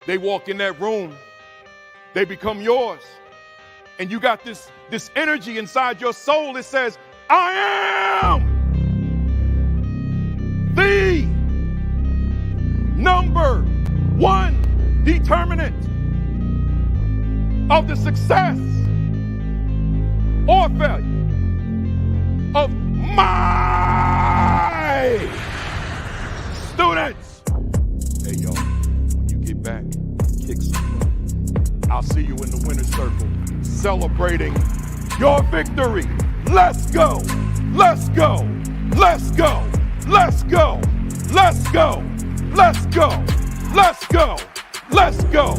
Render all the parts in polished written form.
They walk in that room, they become yours. And you got this energy inside your soul that says, I am the number one determinant of the success or failure of my students. Hey, yo, when you get back, kick some butt. I'll see you in the winner's circle, celebrating your victory. Let's go. Let's go. Let's go. Let's go. Let's go. Let's go. Let's go. Let's go.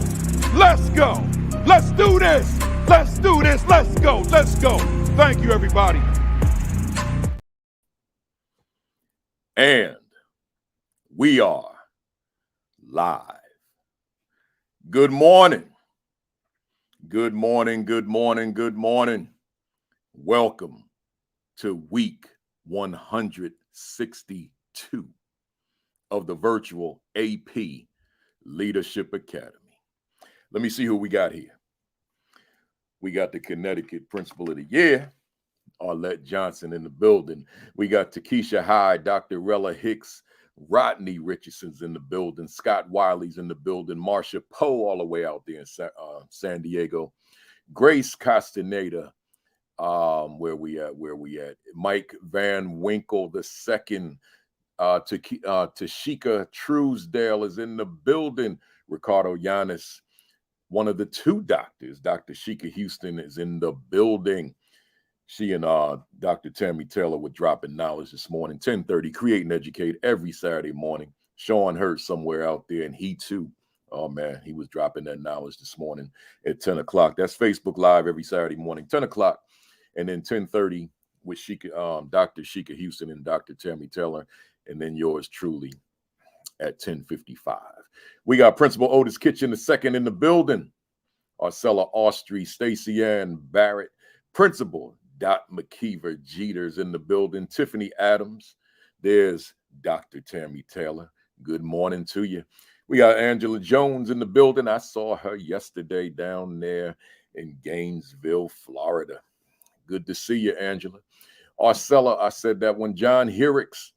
Let's go. Let's do this. Let's do this. Let's go. Let's go. Thank you, everybody. And we are live. Good morning. Good morning. Good morning. Good morning. Welcome to week 162 of the virtual AP Leadership Academy. Let me see who we got here. We got the Connecticut Principal of the Year, Arlette Johnson in the building. We got Takesha Hyde, Dr. Rella Hicks, Rodney Richardson's in the building, Scott Wiley's in the building, Marsha Poe all the way out there in San Diego, Grace Castaneda, where we at? Mike Van Winkle II, Tashika Truesdale is in the building, Ricardo Yanis, one of the two doctors, Dr. Sheikah Houston is in the building. She and Dr. Tammy Taylor were dropping knowledge this morning, 10:30, Create and Educate every Saturday morning. Sean Hurt somewhere out there, and he too, oh man, he was dropping that knowledge this morning at 10 o'clock. That's Facebook Live every Saturday morning, 10 o'clock. And then 10:30 with Dr. Sheikah Houston and Dr. Tammy Taylor, and then yours truly at 10:55. We got Principal Otis Kitchen II in the building, Arcella Austri, Stacey Ann Barrett, Principal Dot McKeever Jeter's in the building, Tiffany Adams. There's Dr. Tammy Taylor. Good morning to you. We got Angela Jones in the building. I saw her yesterday down there in Gainesville, Florida. Good to see you, Angela. Arcella, I said that one. John Herricks,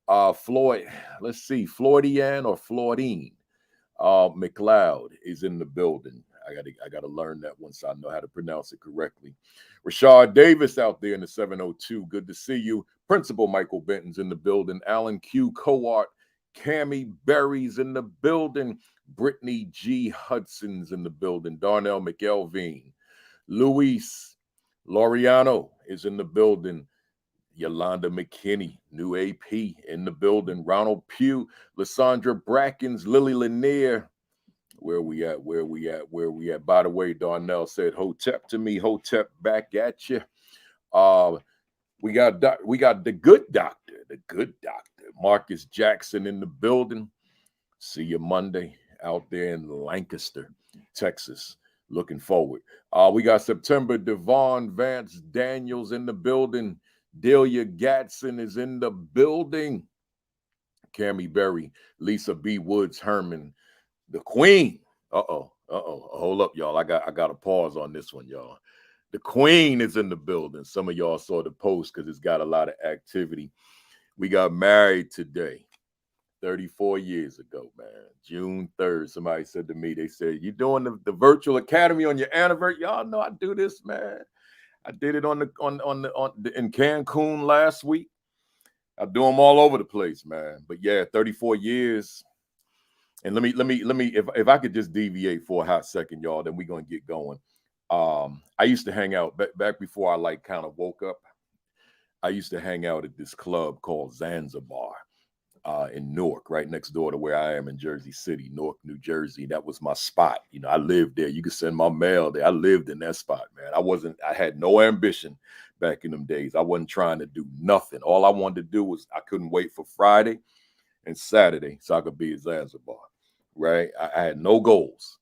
Floyd, let's see, Floydian or Floydine McLeod is in the building. I gotta learn that one so I know how to pronounce it correctly. Rashard Davis out there in the 702. Good to see you. Principal Michael Benton's in the building. Alan Q. Coart, Cammie Berry's in the building. Brittany G. Hudson's in the building. Darnell McElveen. Luis Laureano is in the building. Yolanda McKinney, new AP in the building. Ronald Pugh, Lysandra Brackens, Lily Lanier. Where we at? By the way, Darnell said Hotep to me. Hotep back at you. We got the good doctor, Marcus Jackson in the building. See you Monday out there in Lancaster, Texas. Looking forward. We got September Devon Vance Daniels in the building. Delia Gatson is in the building. Cammie Berry, Lisa B. Woods Herman. The Queen. Hold up, y'all. I got a pause on this one, y'all. The Queen is in the building. Some of y'all saw the post because it's got a lot of activity. We got married today, 34 years ago, man. June 3rd. Somebody said to me, they said, you doing the virtual academy on your anniversary? Y'all know I do this, man. I did it in Cancun last week. I do them all over the place, man. But yeah, 34 years. And let me, if I could just deviate for a hot second, y'all, then we're going to get going. I used to hang out back before I kind of woke up. I used to hang out at this club called Zanzibar in Newark, right next door to where I am in Jersey City, Newark, New Jersey. That was my spot. You know, I lived there. You could send my mail there. I lived in that spot, man. I had no ambition back in them days. I wasn't trying to do nothing. All I wanted to do was I couldn't wait for Friday and Saturday so I could be at Zanzibar, right? I had no goals,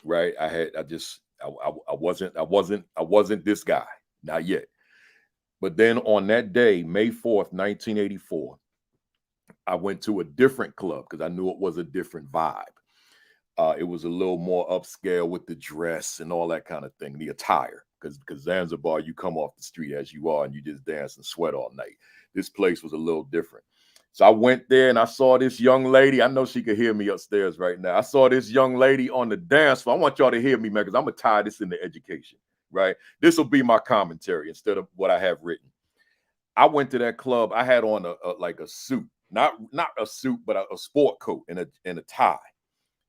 right? I wasn't this guy, not yet. But then on that day, May 4th, 1984, I went to a different club because I knew it was a different vibe. It was a little more upscale with the dress and all that kind of thing, the attire. Because Zanzibar, you come off the street as you are and you just dance and sweat all night. This place was a little different. So I went there and I saw this young lady. I know she could hear me upstairs right now. I saw this young lady on the dance floor. I want y'all to hear me, man, because I'm going to tie this into education, right? This will be my commentary instead of what I have written. I went to that club. I had on like a suit, not a suit, but a sport coat and a tie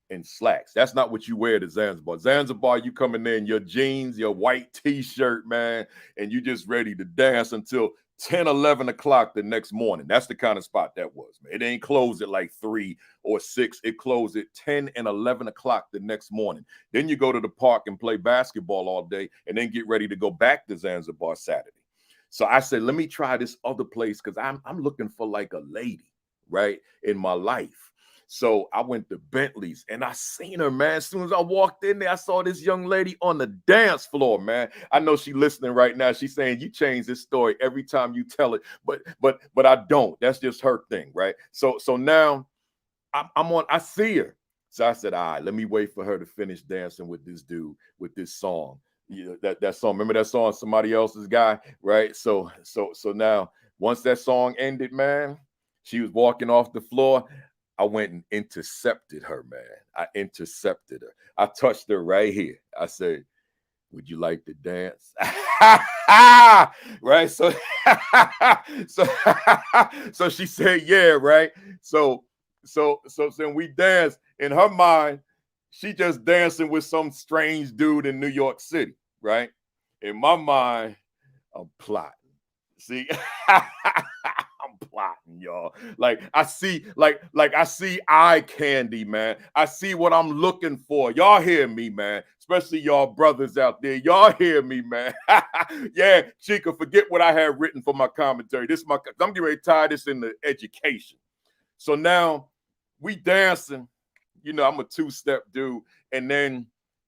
and slacks. That's not what you wear to Zanzibar. Zanzibar, you come in there in your jeans, your white t-shirt, man, and you just ready to dance until 10, 11 o'clock the next morning. That's the kind of spot that was, man. It ain't closed at like 3 or 6. It closed at 10 and 11 o'clock the next morning. Then you go to the park and play basketball all day and then get ready to go back to Zanzibar Saturday. So I said, let me try this other place because I'm looking for like a lady, right, in my life. So I went to Bentley's and I seen her, man. As soon as I walked in there, I saw this young lady on the dance floor, man. I know she's listening right now. She's saying, you change this story every time you tell it, but I don't. That's just her thing, right? So now I see her. So I said, all right, let me wait for her to finish dancing with this dude, with this song. You know, that song. Remember that song, Somebody Else's Guy, right? So now, once that song ended, man, she was walking off the floor. I went and intercepted her, man. I intercepted her. I touched her right here. I said, would you like to dance? Right? So, so she said, yeah, right? So then we danced. In her mind, she just dancing with some strange dude in New York City, right? In my mind, I'm plotting. See? I'm plotting, y'all. Like I see, like I see eye candy, man. I see what I'm looking for. Y'all hear me, man. Especially y'all brothers out there. Y'all hear me, man. Yeah, Chica, forget what I had written for my commentary. I'm getting ready to tie this into education. So now we dancing. You know, I'm a two-step dude. And then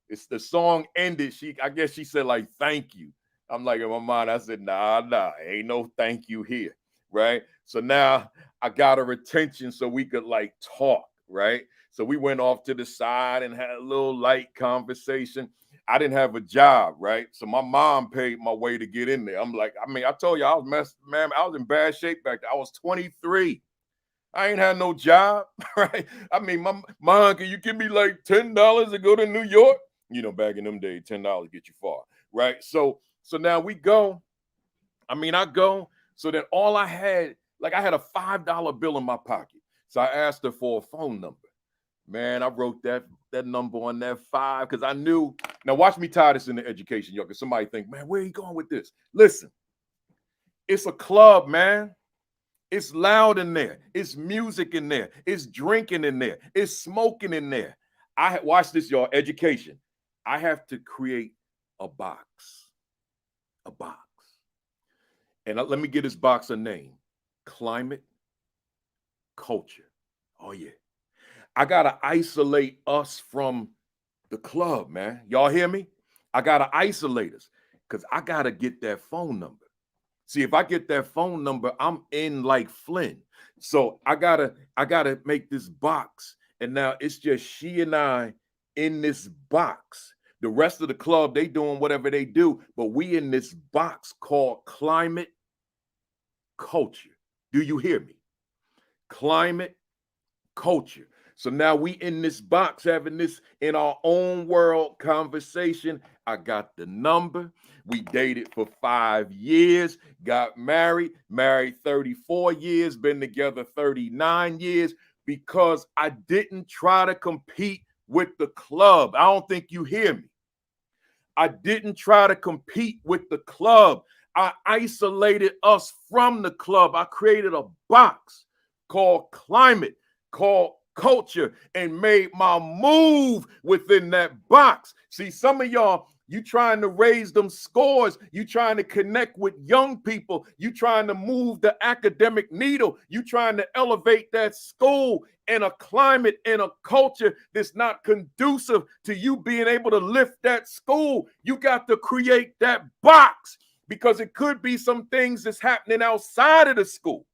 it's the song ended. I guess she said, like, thank you. I'm like, in my mind, I said, nah, ain't no thank you here. Right. So now I got her attention so we could like talk. Right. So we went off to the side and had a little light conversation. I didn't have a job. Right. So my mom paid my way to get in there. I'm like, I told you I was in bad shape back then. I was 23. I ain't had no job. Right. My uncle, you give me like $10 to go to New York. You know, back in them days, $10 get you far. Right. So now we go. I go. So then all I had, like I had a $5 bill in my pocket. So I asked her for a phone number. Man, I wrote that number on that 5 because I knew. Now watch me tie this into education, yo, because somebody think, man, where are you going with this? Listen, it's a club, man. It's loud in there. It's music in there. It's drinking in there. It's smoking in there. Watch this, y'all, education. I have to create a box. A box. And let me give this box a name. Climate, culture. Oh, yeah. I got to isolate us from the club, man. Y'all hear me? I got to isolate us because I got to get that phone number. See, if I get that phone number, I'm in like Flynn. So I gotta make this box. And now it's just she and I in this box. The rest of the club, they doing whatever they do, but we in this box called climate, culture. Do you hear me? Climate, culture. So now we in this box having this in our own world conversation. I got the number. We dated for 5 years, got married 34 years, been together 39 years because I didn't try to compete with the club. I don't think you hear me. I didn't try to compete with the club. I isolated us from the club. I created a box called climate, called culture, and made my move within that box. See, some of y'all, you trying to raise them scores. You trying to connect with young people. You trying to move the academic needle. You trying to elevate that school in a climate, in a culture that's not conducive to you being able to lift that school. You got to create that box because it could be some things that's happening outside of the school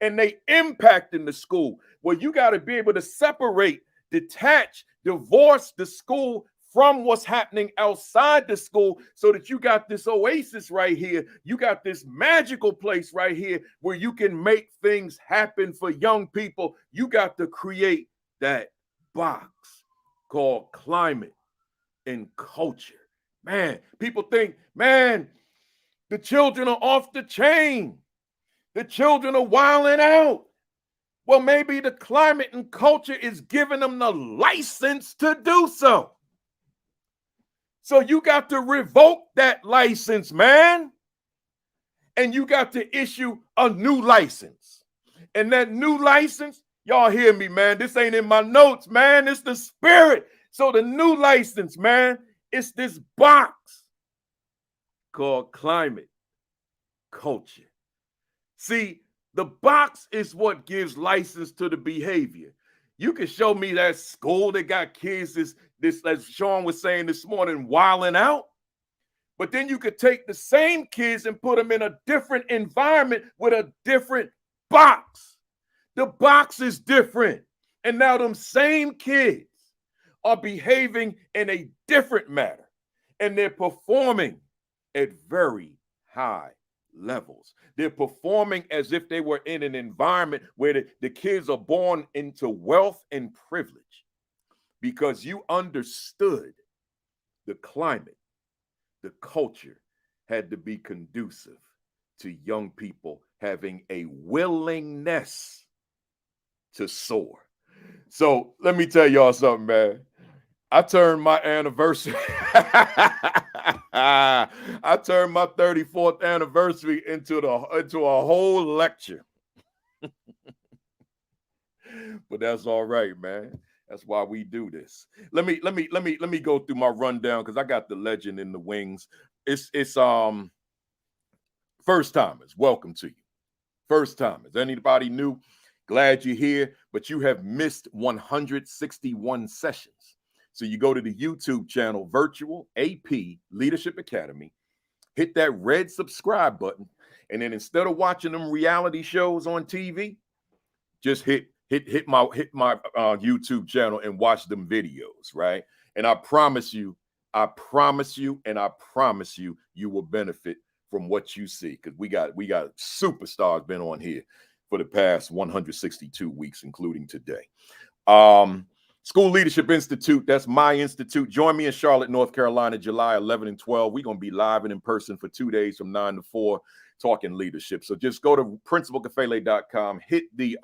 and they impacting the school. Well, you got to be able to separate detach, divorce the school from what's happening outside the school, so that you got this oasis right here. You got this magical place right here where you can make things happen for young people. You got to create that box called climate and culture. Man, people think, man, the children are off the chain. The children are wilding out. Well, maybe the climate and culture is giving them the license to do so. So you got to revoke that license, man. And you got to issue a new license. And that new license, y'all hear me, man. This ain't in my notes, man. It's the spirit. So the new license, man, it's this box called climate culture. See, the box is what gives license to the behavior. You can show me that school that got kids, this as Sean was saying this morning, wilding out. But then you could take the same kids and put them in a different environment with a different box. The box is different. And now them same kids are behaving in a different manner. And they're performing at very high levels. They're performing as if they were in an environment where the kids are born into wealth and privilege, because you understood the climate, the culture had to be conducive to young people having a willingness to soar. So let me tell y'all something, man. I turned my anniversary. I turned my 34th anniversary into a whole lecture. But that's all right, man. That's why we do this. Let me go through my rundown, because I got the legend in the wings. It's first timers. Welcome to you. First timers. Anybody new? Glad you're here, but you have missed 161 sessions. So you go to the YouTube channel, Virtual AP Leadership Academy, hit that red subscribe button, and then instead of watching them reality shows on TV, just hit my YouTube channel and watch them videos, right? And I promise you, you will benefit from what you see, because we got superstars been on here for the past 162 weeks, including today. School Leadership Institute, that's my institute. Join me in Charlotte, North Carolina, July 11 and 12. We're going to be live and in person for 2 days from 9 to 4, talking leadership. So just go to principalkafele.com, hit the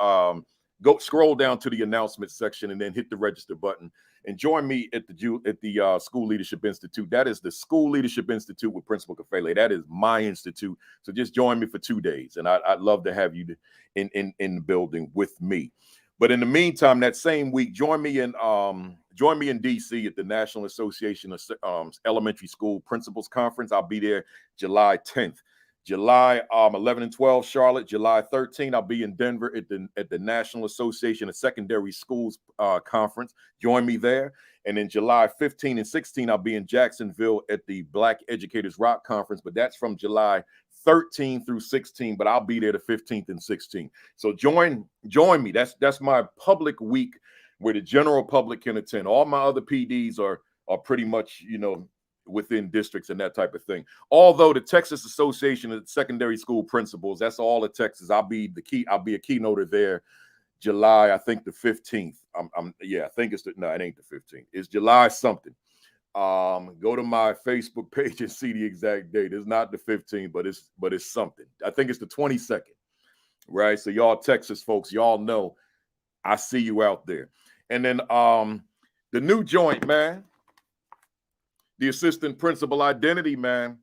go scroll down to the announcement section, and then hit the register button and join me at the School Leadership Institute. That is the School Leadership Institute with Principal Kafele. That is my institute. So just join me for 2 days, and I'd love to have you in the building with me. But in the meantime, that same week, join me in DC at the National Association of Elementary School Principals Conference. I'll be there July 10th. July 11 and 12, Charlotte. July 13, I'll be in Denver at the National Association of Secondary Schools Conference. Join me there. And then July 15 and 16, I'll be in Jacksonville at the Black Educators Rock Conference. But that's from July 13 through 16, but I'll be there the 15th and 16th. So join me. That's my public week where the general public can attend. All my other PDs are pretty much, within districts and that type of thing. Although the Texas Association of Secondary School Principals, that's all of Texas. I'll be a keynoter there July, I think the 15th. I think it ain't the 15th. It's July something. Go to my Facebook page and see the exact date. It's not the 15th, but it's something. I think it's the 22nd, right? So y'all Texas folks, y'all know I see you out there. And then the new joint, man, the assistant principal identity, man.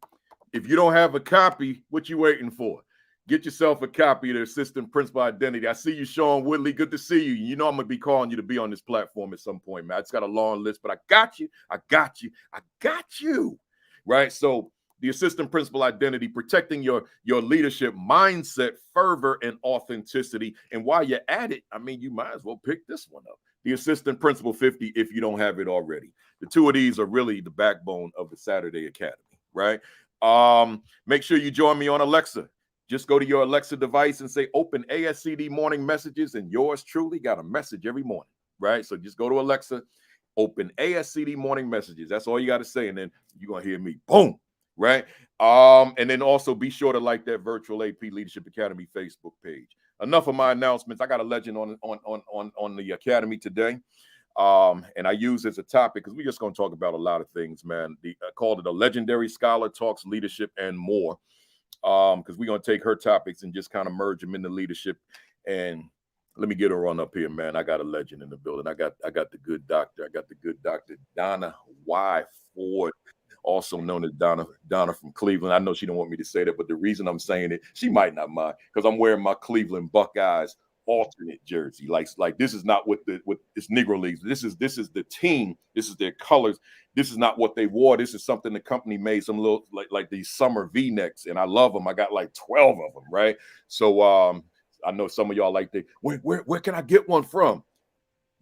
If you don't have a copy, what you waiting for? Get yourself a copy of the assistant principal identity. I see you, Sean Woodley. Good to see you. You know I'm going to be calling you to be on this platform at some point, man. It's got a long list, but I got you. Right? So the assistant principal identity, protecting your leadership mindset, fervor, and authenticity. And while you're at it, you might as well pick this one up. The Assistant Principal 50, if you don't have it already. The two of these are really the backbone of the Saturday Academy, right? Make sure you join me on Alexa. Just go to your Alexa device and say, open ASCD morning messages, and yours truly got a message every morning. right? So just go to Alexa, open ASCD morning messages. That's all you got to say. And then you're going to hear me, boom, right? And then also be sure to like that Virtual AP Leadership Academy Facebook page. Enough of my announcements. I got a legend on the Academy today. And I use as a topic because we're just going to talk about a lot of things, man. I called it a legendary scholar talks leadership and more. Because we're going to take her topics and just kind of merge them into leadership. And let me get her on up here, man. I got a legend in the building. I got the good doctor. I got the good Dr. Donna Y. Ford, also known as Donna from Cleveland. I know she don't want me to say that, but the reason I'm saying it, she might not mind, because I'm wearing my Cleveland Buckeyes alternate jersey. Like this is not what it's Negro Leagues. This is the team. This is their colors. This is not what they wore. This is something the company made, some little like these summer V-necks, and I love them. I got like 12 of them, right? So I know some of y'all like where can I get one from?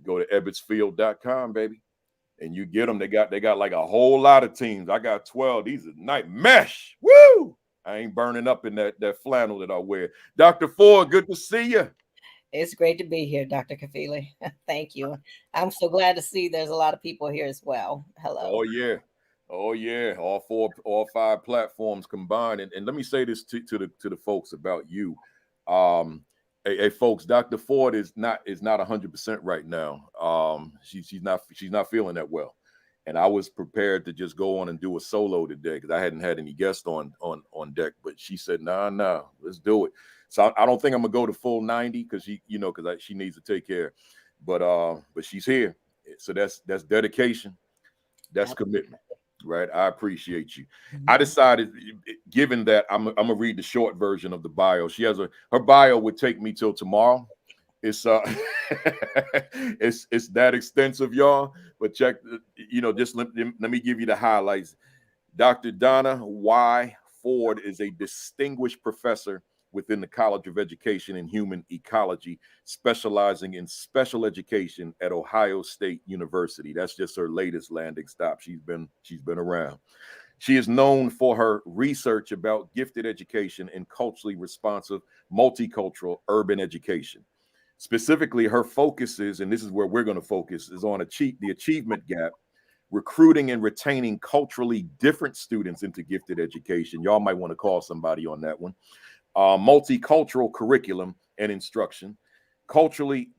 Go to ebbetsfield.com, baby, and you get them. They got like a whole lot of teams. I got 12. These are nice mesh. Woo! I ain't burning up in that flannel that I wear. Dr. Ford, good to see you. It's great to be here, Dr. Kafele. Thank you. I'm so glad to see there's a lot of people here as well. Hello. Oh yeah. All 5 platforms combined. And let me say this to the folks about you. Hey, folks, Dr. Ford is not 100% right now. She's not feeling that well. And I was prepared to just go on and do a solo today because I hadn't had any guests on deck. But she said, nah, let's do it. So I don't think I'm gonna go to full 90 because she needs to take care. But she's here. So that's dedication. That's commitment, right? I appreciate you. Mm-hmm. I decided, given that I'm gonna read the short version of the bio. Her bio would take me till tomorrow. It's it's that extensive, y'all. But check, just let me give you the highlights. Dr. Donna Y. Ford is a distinguished professor within the College of Education and Human Ecology, specializing in special education at Ohio State University. That's just her latest landing stop. She's been around. She is known for her research about gifted education and culturally responsive, multicultural urban education. Specifically, her focus is, and this is where we're going to focus, is on the achievement gap, recruiting and retaining culturally different students into gifted education. Y'all might want to call somebody on that one. Multicultural curriculum and instruction, culturally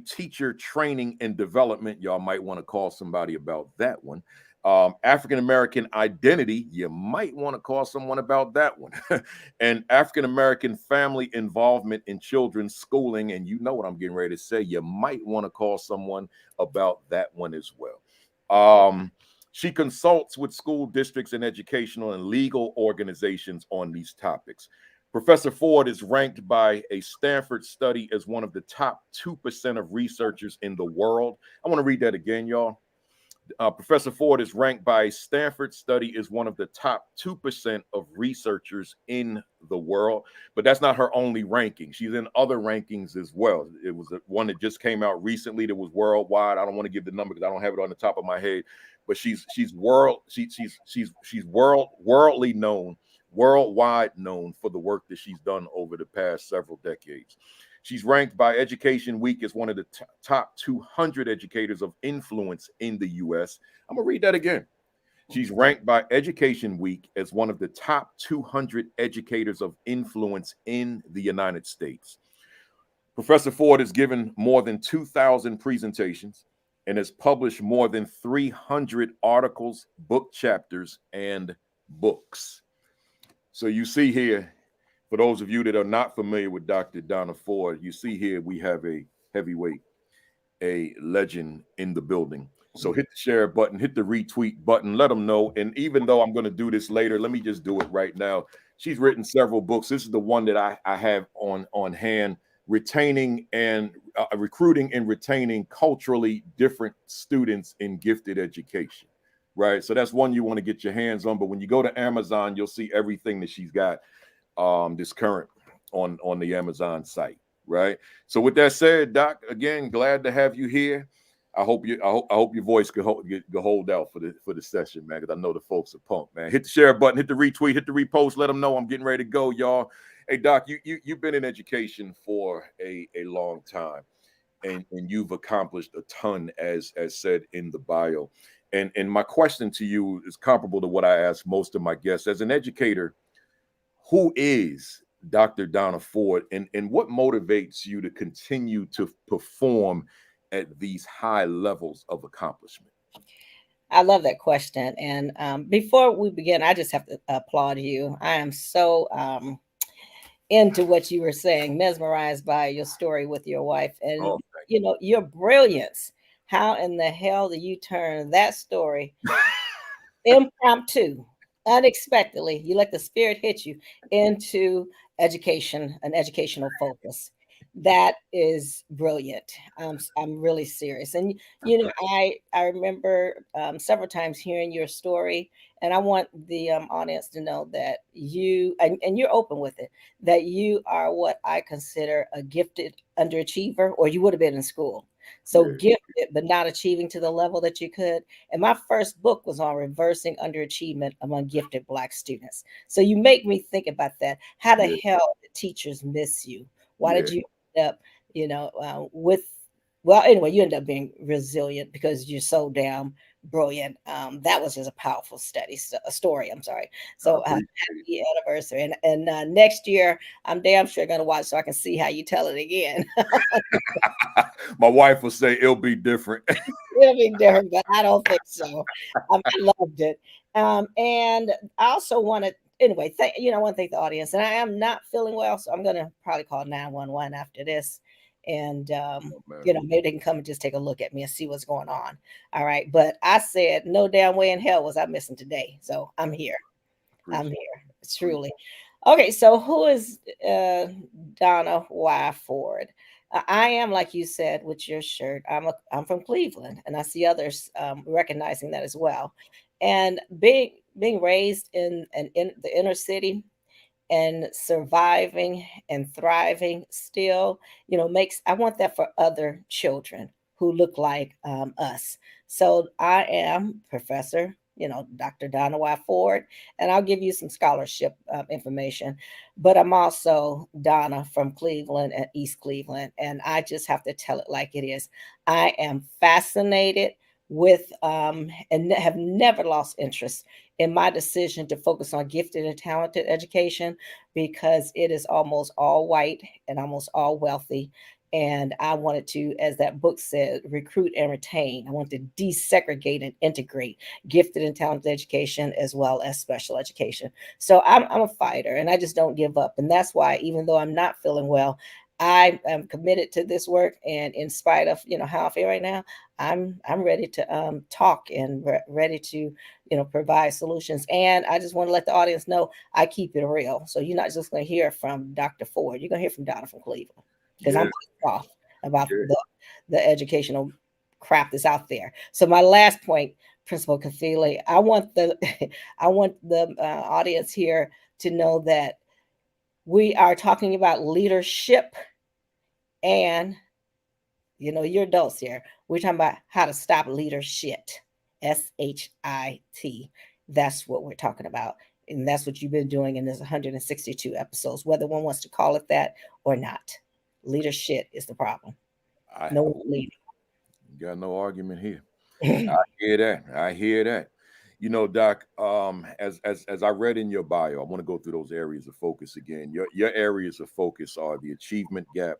teacher training and development. Y'all might want to call somebody about that one. African-American identity, you might want to call someone about that one. And African-American family involvement in children's schooling, and you know what I'm getting ready to say, you might want to call someone about that one as well. She consults with school districts and educational and legal organizations on these topics. Professor Ford is ranked by a Stanford study as one of the top 2% of researchers in the world. I want to read that again, y'all. Professor Ford is ranked by a Stanford study as one of the top 2% of researchers in the world. But that's not her only ranking. She's in other rankings as well. It was one that just came out recently that was worldwide. I don't want to give the number because I don't have it on the top of my head. But she's worldwide known for the work that she's done over the past several decades. She's ranked by Education Week as one of the top 200 educators of influence in the U.S. I'm going to read that again. She's ranked by Education Week as one of the top 200 educators of influence in the United States. Professor Ford has given more than 2,000 presentations and has published more than 300 articles, book chapters, and books. So you see here, for those of you that are not familiar with Dr. Donna Ford, you see here we have a heavyweight, a legend in the building. So hit the share button, hit the retweet button, let them know. And even though I'm going to do this later, let me just do it right now. She's written several books. This is the one that I have on hand, recruiting and retaining culturally different students in gifted education. Right. So that's one you want to get your hands on. But when you go to Amazon, you'll see everything that she's got this current on the Amazon site. Right. So with that said, Doc, again, glad to have you here. I hope your voice could hold out for the session, man, because I know the folks are pumped, man. Hit the share button, hit the retweet, hit the repost, let them know I'm getting ready to go, y'all. Hey, Doc, you've been in education for a long time. and you've accomplished a ton, as said in the bio. And my question to you is comparable to what I ask most of my guests. As an educator, who is Dr. Donna Ford, and what motivates you to continue to perform at these high levels of accomplishment? I love that question. And before we begin, I just have to applaud you. I am so into what you were saying, mesmerized by your story with your wife and, Oh, your brilliance. How in the hell do you turn that story impromptu, unexpectedly, you let the spirit hit you into education, an educational focus? That is brilliant. I'm really serious. And I remember several times hearing your story, and I want the audience to know that and you're open with it, that you are what I consider a gifted underachiever, or you would have been in school. So yeah, gifted, but not achieving to the level that you could. And my first book was on reversing underachievement among gifted Black students. So you make me think about that. How the yeah, hell did teachers miss you? Why yeah. did you end up, with, well, anyway, you end up being resilient because you're so damn brilliant. That was just a powerful a story. I'm sorry. I So appreciate happy anniversary. And next year, I'm damn sure going to watch so I can see how you tell it again. it. My wife will say it'll be different. It'll be different, but I don't think so. I loved it. And I also want to, anyway, I want to thank the audience. And I am not feeling well, so I'm going to probably call 911 after this. And, Oh, man. maybe they can come and just take a look at me and see what's going on. All right. But I said, no damn way in hell was I missing today. So I'm here. I'm Appreciate here. Truly. Okay, so who is Donna Y. Ford? I am, like you said, with your shirt. I'm from Cleveland, and I see others recognizing that as well. And being raised in the inner city, and surviving and thriving still, makes, I want that for other children who look like us. So I am Professor, Dr. Donna Y. Ford, and I'll give you some scholarship information. But I'm also Donna from Cleveland and East Cleveland, and I just have to tell it like it is. I am fascinated with and have never lost interest in my decision to focus on gifted and talented education, because it is almost all white and almost all wealthy. And I wanted to, as that book said, recruit and retain. I want to desegregate and integrate gifted and talented education as well as special education. So I'm a fighter, and I just don't give up. And that's why, even though I'm not feeling well, I am committed to this work. And in spite of how I feel right now, I'm ready to talk and ready to provide solutions. And I just want to let the audience know I keep it real. So you're not just going to hear from Dr. Ford. You're going to hear from Donna from Cleveland, because I'm Yeah, pissed off about yeah. the educational crap that's out there. So my last point, Principal Kafele, I want the I want the audience here to know that we are talking about leadership, and you're adults here. We're talking about how to stop leadership. SHIT. That's what we're talking about. And that's what you've been doing in this 162 episodes, whether one wants to call it that or not. Leadership is the problem. No one Ooh, leading. got no argument here. I hear that. I hear that. Doc, as I read in your bio, I want to go through those areas of focus again. Your areas of focus are the achievement gap,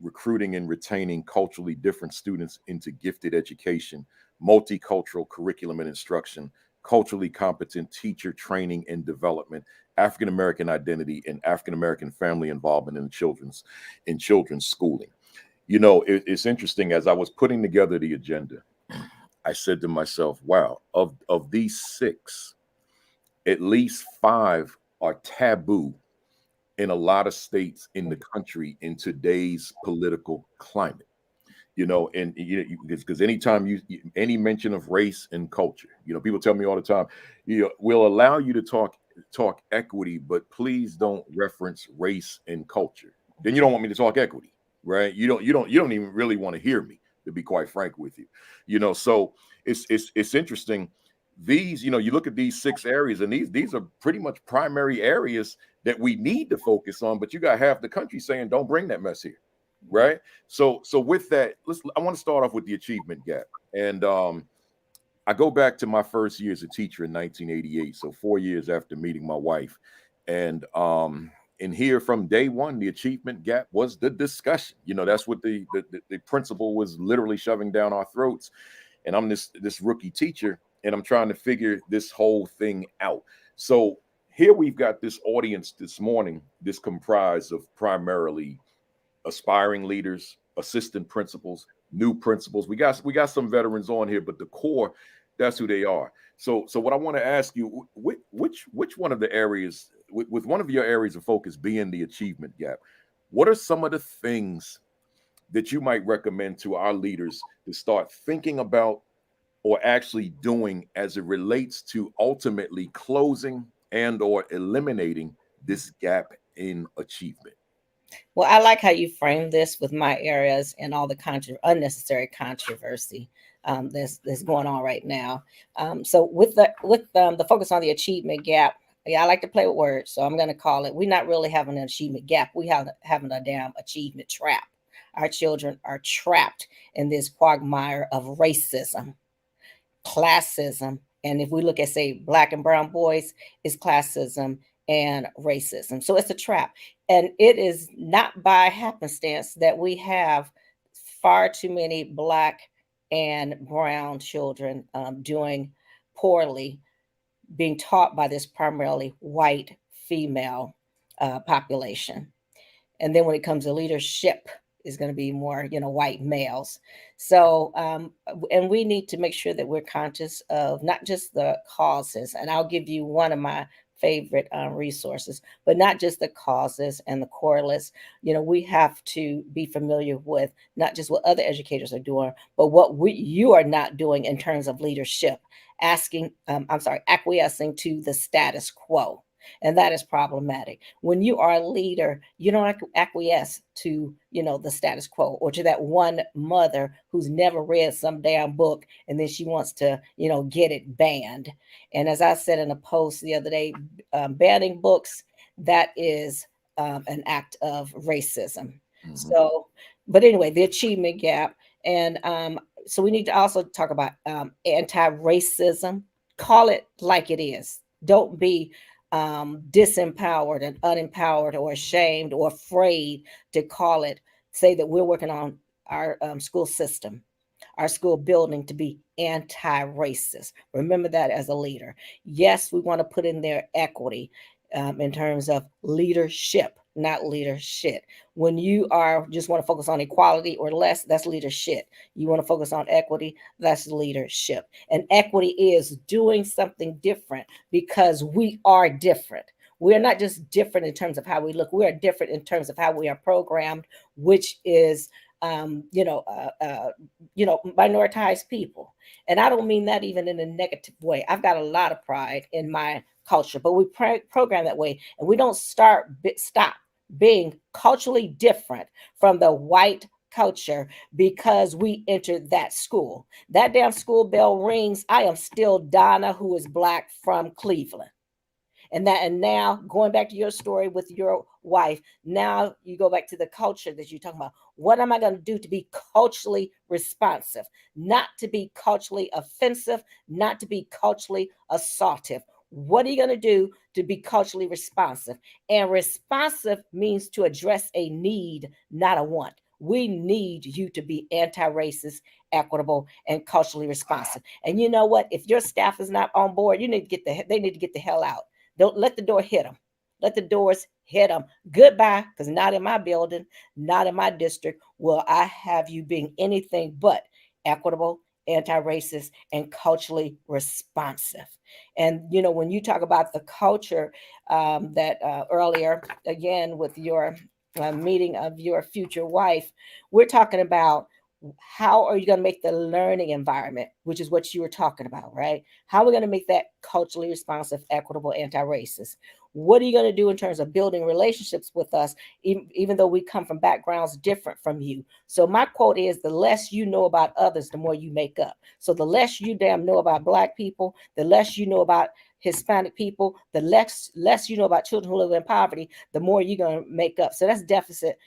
recruiting and retaining culturally different students into gifted education, multicultural curriculum and instruction, culturally competent teacher training and development, African American identity, and African American family involvement in children's schooling. It's interesting, as I was putting together the agenda, I said to myself, wow, of these six, at least five are taboo in a lot of states in the country in today's political climate. And because anytime any mention of race and culture, people tell me all the time, we'll allow you to talk equity, but please don't reference race and culture. Then you don't want me to talk equity, right? You don't even really want to hear me, to be quite frank with you. So it's interesting. These, you look at these six areas, and these are pretty much primary areas that we need to focus on, but you got half the country saying don't bring that mess here. right? So with that, I want to start off with the achievement gap. And I go back to my first year as a teacher in 1988, so 4 years after meeting my wife. And here from day one, the achievement gap was the discussion. You know, that's what the principal was literally shoving down our throats. And I'm this rookie teacher, and I'm trying to figure this whole thing out. So here we've got this audience this morning, this comprised of primarily aspiring leaders, assistant principals, new principals. We got some veterans on here, but the core, that's who they are. So what I want to ask you, which one of the areas, with one of your areas of focus being the achievement gap, what are some of the things that you might recommend to our leaders to start thinking about or actually doing as it relates to ultimately closing and or eliminating this gap in achievement? Well, I like how you frame this with my areas and all the unnecessary controversy that's going on right now. So with the focus on the achievement gap, yeah, I like to play with words, so I'm going to call it. We're not really having an achievement gap. We have having a damn achievement trap. Our children are trapped in this quagmire of racism, classism, and if we look at, say, black and brown boys, it's classism and racism. So it's a trap. And it is not by happenstance that we have far too many black and brown children doing poorly, being taught by this primarily white female population. And then when it comes to leadership, is going to be more, white males. So, and we need to make sure that we're conscious of not just the causes. And I'll give you one of my favorite resources, but not just the causes and the correlates. We have to be familiar with not just what other educators are doing, but what you are not doing in terms of leadership, acquiescing to the status quo. And that is problematic. When you are a leader, you don't acquiesce to, the status quo, or to that one mother who's never read some damn book and then she wants to, get it banned. And as I said in a post the other day, banning books, that is an act of racism. Mm-hmm. So, but anyway, the achievement gap. And so we need to also talk about anti-racism. Call it like it is. Don't be disempowered and unempowered or ashamed or afraid to say that we're working on our school system, our school building to be anti-racist. Remember that as a leader. Yes, we want to put in there equity in terms of leadership, not leadership. When you just want to focus on equality or less, that's leadership. You want to focus on equity, that's leadership. And equity is doing something different because we are different. We're not just different in terms of how we look. We are different in terms of how we are programmed, which is minoritized people. And I don't mean that even in a negative way. I've got a lot of pride in my culture, but we program that way, and we don't stop being culturally different from the white culture because we entered that school. That damn school bell rings. I am still Donna, who is Black from Cleveland. And now going back to your story with your wife, now you go back to the culture that you're talking about. What am I going to do to be culturally responsive? Not to be culturally offensive, not to be culturally assaultive. What are you going to do to be culturally responsive? And responsive means to address a need, not a want. We need you to be anti-racist, equitable, and culturally responsive. And you know what? If your staff is not on board, they need to get the hell out. Don't let the door hit them. Let the doors hit them. Goodbye, because not in my building, not in my district will I have you being anything but equitable, anti-racist, and culturally responsive. And, when you talk about the culture that earlier, again, with your meeting of your future wife, we're talking about how are you going to make the learning environment, which is what you were talking about, right? How are we going to make that culturally responsive, equitable, anti-racist? What are you going to do in terms of building relationships with us, even though we come from backgrounds different from you? So my quote is, the less you know about others, the more you make up. So the less you damn know about Black people, the less you know about Hispanic people, the less you know about children who live in poverty, the more you're going to make up. So that's deficit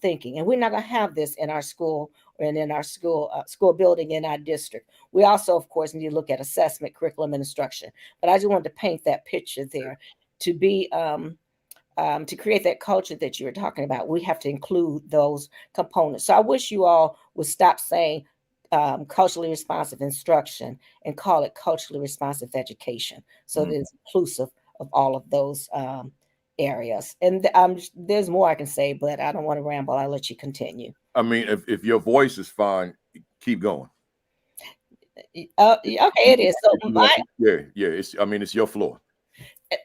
thinking, and we're not going to have this in our school and in our school building in our district. We also, of course, need to look at assessment, curriculum, and instruction. But I just wanted to paint that picture there. To be to create that culture that you were talking about, we have to include those components. So I wish you all would stop saying culturally responsive instruction and call it culturally responsive education, so that it's inclusive of all of those areas. And there's more I can say, but I don't want to ramble. I'll let you continue. I mean, if your voice is fine, keep going. Okay, it is. So it's your floor.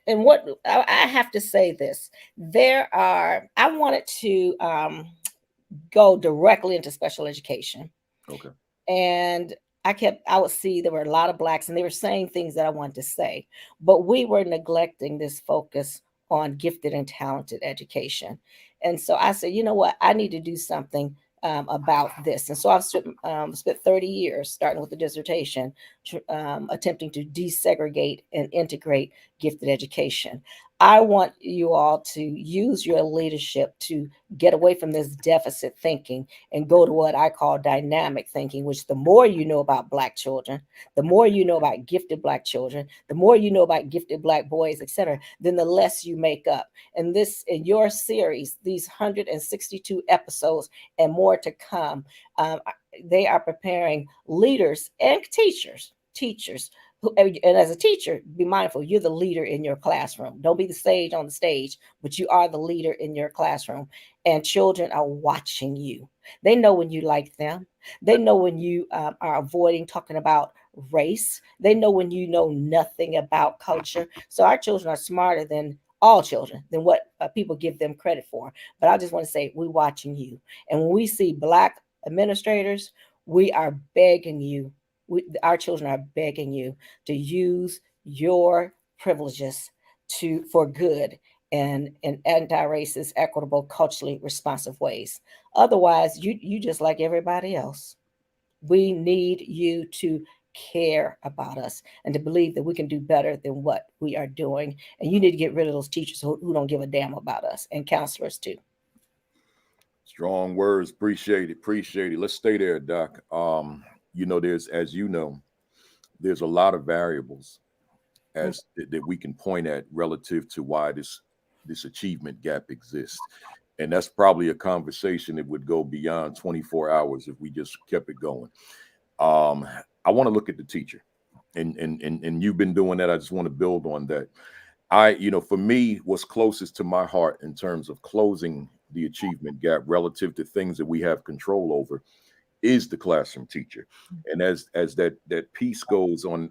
And what I have to say this, I wanted to go directly into special education. Okay. And I would see there were a lot of Blacks and they were saying things that I wanted to say, but we were neglecting this focus on gifted and talented education. And so I said, you know what, I need to do something about this. And so I've spent 30 years, starting with the dissertation, attempting to desegregate and integrate gifted education. I want you all to use your leadership to get away from this deficit thinking and go to what I call dynamic thinking, which the more you know about Black children, the more you know about gifted Black children, the more you know about gifted Black boys, etc., then the less you make up. And this, in your series, these 162 episodes and more to come, they are preparing leaders and teachers and as a teacher, be mindful, you're the leader in your classroom. Don't be the sage on the stage, but you are the leader in your classroom. And children are watching you. They know when you like them. They know when you are avoiding talking about race. They know when you know nothing about culture. So our children are smarter than all children, than what people give them credit for. But I just want to say, we're watching you. And when we see Black administrators, we are begging you, our children are begging you to use your privileges for good and in anti-racist, equitable, culturally responsive ways. Otherwise, you just like everybody else. We need you to care about us and to believe that we can do better than what we are doing. And you need to get rid of those teachers who don't give a damn about us, and counselors too. Strong words. Appreciate it. Let's stay there, Doc. There's a lot of variables that we can point at relative to why this achievement gap exists. And that's probably a conversation that would go beyond 24 hours if we just kept it going. I want to look at the teacher, and you've been doing that. I just want to build on that. For me, what's closest to my heart in terms of closing the achievement gap relative to things that we have control over is the classroom teacher. And as that piece goes on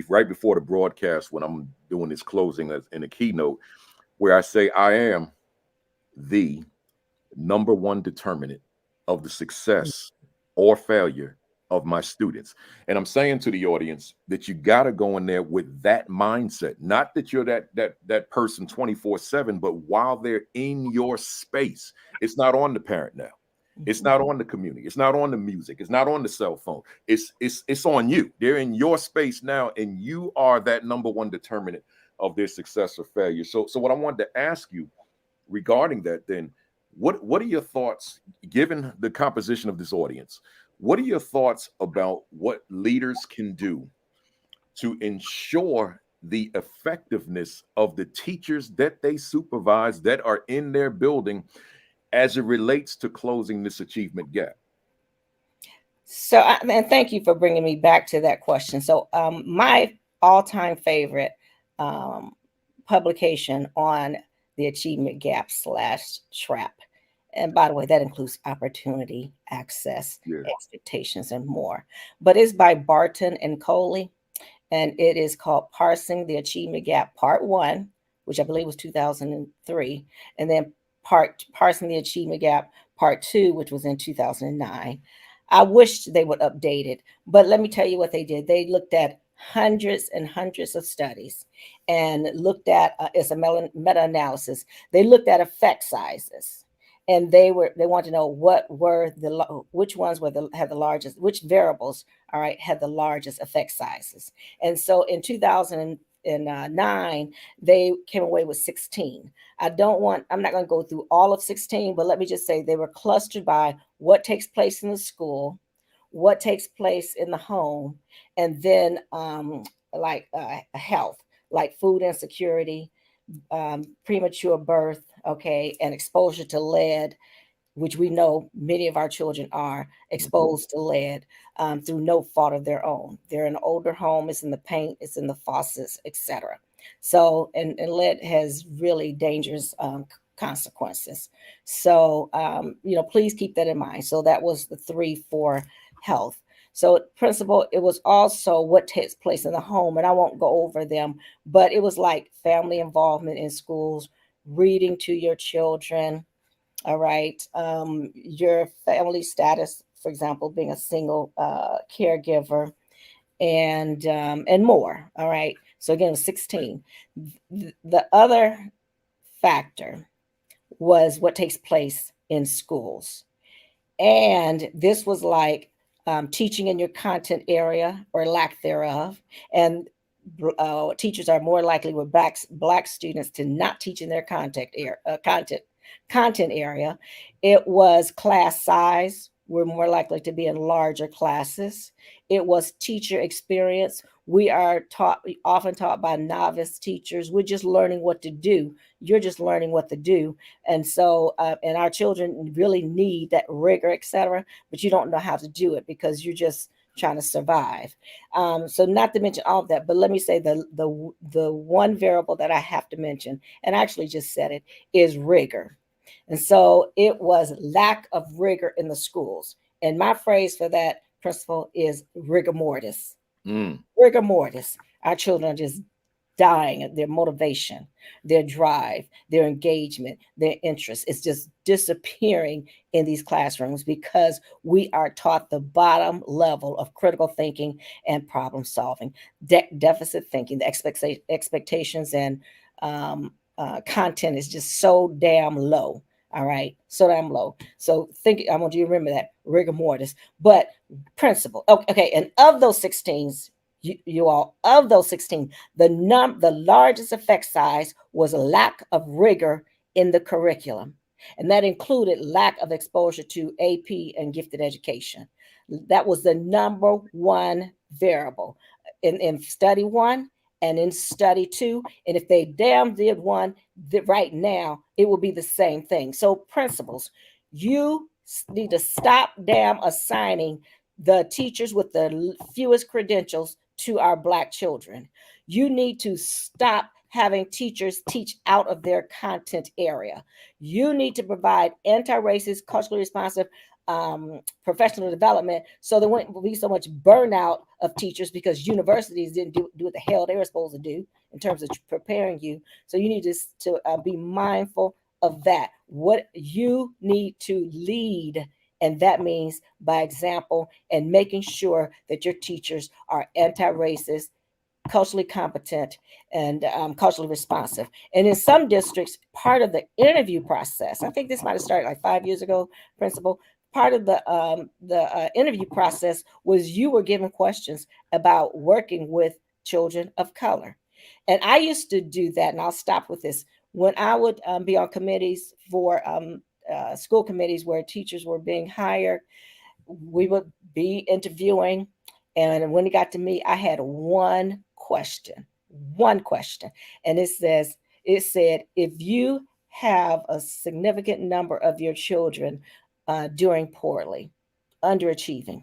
right before the broadcast, when I'm doing this closing in a keynote, where I say I am the number one determinant of the success or failure of my students. And I'm saying to the audience that you got to go in there with that mindset, not that you're that person 24/7, but while they're in your space. It's not on the parent now. It's not on the community. It's not on the music. It's not on the cell phone. It's on you. They're in your space now, and you are that number one determinant of their success or failure. So what I wanted to ask you regarding that, then, what are your thoughts, given the composition of this audience? What are your thoughts about what leaders can do to ensure the effectiveness of the teachers that they supervise, that are in their building, as it relates to closing this achievement gap? So, and thank you for bringing me back to that question. So, my all-time favorite publication on the achievement gap / trap, and by the way, that includes opportunity, access, expectations, and more. But it's by Barton and Coley, and it is called Parsing the Achievement Gap, Part 1, which I believe was 2003, and then Parsing the Achievement Gap, Part 2, which was in 2009. I wish they would update it, but let me tell you what they did. They looked at hundreds and hundreds of studies and looked at it's a meta-analysis. They looked at effect sizes, and they want to know what were which ones were had the largest, which variables, all right, had the largest effect sizes. And so in 2009 they came away with 16. I'm not going to go through all of 16, but let me just say they were clustered by what takes place in the school, what takes place in the home, and then health, like food insecurity, premature birth, okay, and exposure to lead, which we know many of our children are exposed to lead through no fault of their own. They're in an older home, it's in the paint, it's in the faucets, etc. So, and lead has really dangerous consequences. So, please keep that in mind. So that was the 3 for health. So, principal, it was also what takes place in the home, and I won't go over them, but it was like family involvement in schools, reading to your children, all right. Your family status, for example, being a single caregiver, and more. All right. So again, 16. The other factor was what takes place in schools. And this was like teaching in your content area or lack thereof. And teachers are more likely with black students to not teach in their content area. It was class size. We're more likely to be in larger classes. It was teacher experience. We are often taught by novice teachers. We're just learning what to do. You're just learning what to do. And so, and our children really need that rigor, etc. But you don't know how to do it because you're just trying to survive. So not to mention all of that, but let me say the one variable that I have to mention, and I actually just said it, is rigor. And so it was lack of rigor in the schools. And my phrase for that, principal, is rigor mortis. Rigor mortis. Our children are just dying of their motivation, their drive, their engagement, their interest. It's just disappearing in these classrooms because we are taught the bottom level of critical thinking and problem solving. Deficit thinking, the expectations and content is just so damn low. All right, so damn low. So I want you to remember that rigor mortis. But principle, okay, and of those 16s, you all, of those 16, the largest effect size was a lack of rigor in the curriculum, and that included lack of exposure to AP and gifted education. That was the number one variable in study one and in study two. And if they damn did one right now, it will be the same thing. So principals, you need to stop damn assigning the teachers with the fewest credentials to our Black children. You need to stop having teachers teach out of their content area. You need to provide anti-racist, culturally responsive professional development, so there won't be so much burnout of teachers because universities didn't do what the hell they were supposed to do in terms of preparing you. So you need to be mindful of that. What you need to lead, and that means by example, and making sure that your teachers are anti-racist, culturally competent, and culturally responsive. And in some districts, part of the interview process, I think this might have started like 5 years ago, principal, part of the interview process was you were given questions about working with children of color. And I used to do that, and I'll stop with this. When I would be on committees for school committees where teachers were being hired, we would be interviewing. And when it got to me, I had one question. And it said, if you have a significant number of your children doing poorly, underachieving,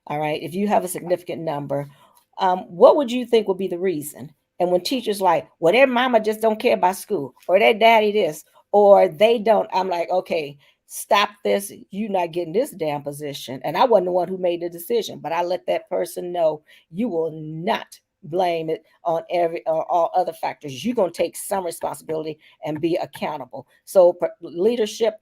all right, if you have a significant number, what would you think would be the reason? And when teachers like, well, their mama just don't care about school, or their daddy this, or they don't, I'm like, okay, stop this. You're not getting this damn position. And I wasn't the one who made the decision, but I let that person know you will not blame it on every or all other factors. You're going to take some responsibility and be accountable. So leadership,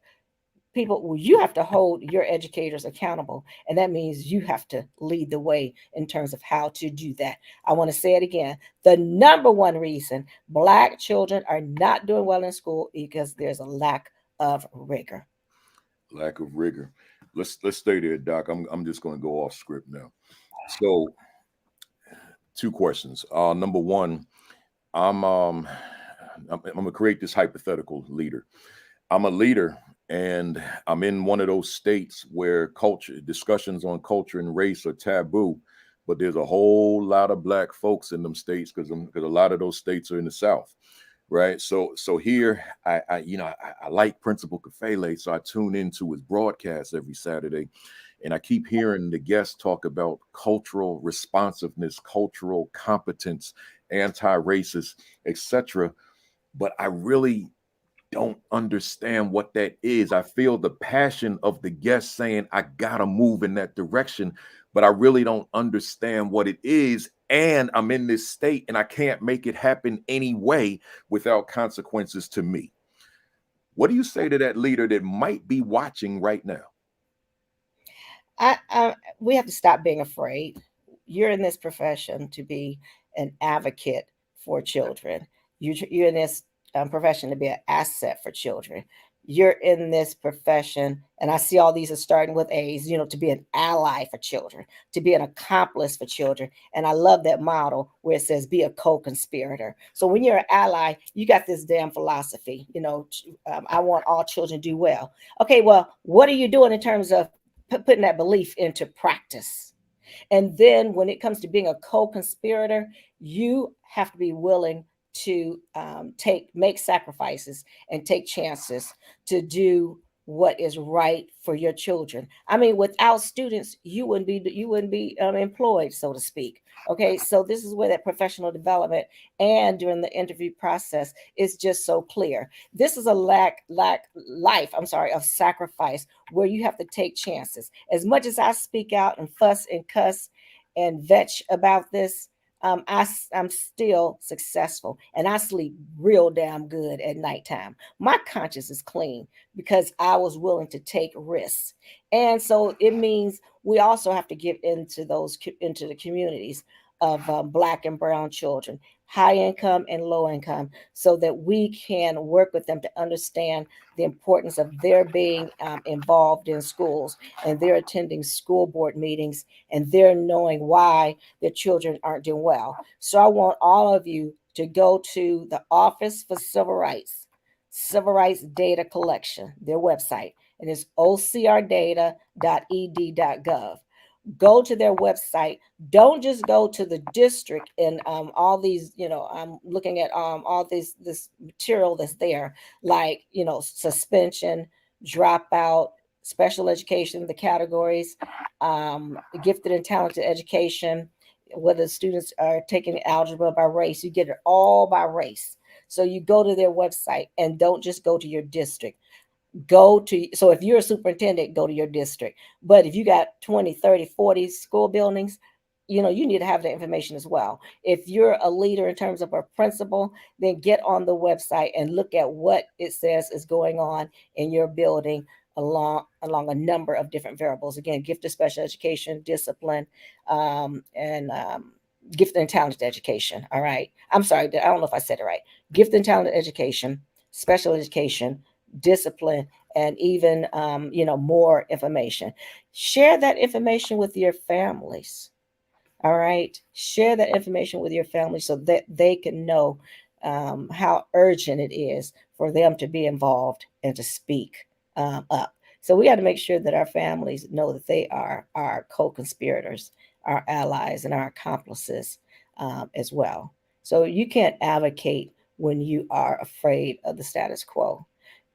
people, well, you have to hold your educators accountable, and that means you have to lead the way in terms of how to do that. I want to say it again. The number one reason Black children are not doing well in school because there's a lack of rigor. Lack of rigor. Let's stay there, Doc. I'm just going to go off script now. So, two questions. Number one, I'm um I'm gonna create this hypothetical leader. I'm a leader, and I'm in one of those states where culture discussions on culture and race are taboo, but there's a whole lot of Black folks in them states because a lot of those states are in the South, right? So here I like Principal Kafele, so I tune into his broadcast every Saturday, and I keep hearing the guests talk about cultural responsiveness, cultural competence, anti-racist, etc. But I really don't understand what that is. I feel the passion of the guest saying, I gotta move in that direction, but I really don't understand what it is. And I'm in this state and I can't make it happen anyway without consequences to me. What do you say to that leader that might be watching right now? We have to stop being afraid. You're in this profession to be an advocate for children. You're in this profession to be an asset for children. You're in this profession, and I see all these are starting with A's, to be an ally for children, to be an accomplice for children. And I love that model where it says be a co-conspirator. So when you're an ally, you got this damn philosophy, I want all children to do well. Okay, well, what are you doing in terms of putting that belief into practice? And then when it comes to being a co-conspirator, you have to be willing to make sacrifices and take chances to do what is right for your children. I mean, without students, you wouldn't be employed, so to speak. Okay, so this is where that professional development and during the interview process is just so clear. This is a life, I'm sorry, of sacrifice where you have to take chances. As much as I speak out and fuss and cuss and vetch about this, I'm still successful and I sleep real damn good at nighttime. My conscience is clean because I was willing to take risks. And so it means we also have to get into the communities of Black and brown children, high income and low income, so that we can work with them to understand the importance of their being involved in schools, and they're attending school board meetings, and they're knowing why their children aren't doing well. So I want all of you to go to the Office for Civil Rights Data Collection, their website, and it's ocrdata.ed.gov. Go to their website. Don't just go to the district and all these, I'm looking at all this material that's there, like suspension, dropout, special education, the categories, gifted and talented education, whether students are taking algebra by race. You get it all by race. So you go to their website and don't just go to your district. So if you're a superintendent, go to your district. But if you got 20, 30, 40 school buildings, you need to have the information as well. If you're a leader in terms of a principal, then get on the website and look at what it says is going on in your building along a number of different variables. Again, gifted special education, discipline, and gifted and talented education. All right. I'm sorry, I don't know if I said it right. Gifted and talented education, special education, discipline, and even more information. Share that information with your families. All right, share that information with your family so that they can know how urgent it is for them to be involved and to speak up. So we got to make sure that our families know that they are our co-conspirators, our allies, and our accomplices as well. So you can't advocate when you are afraid of the status quo.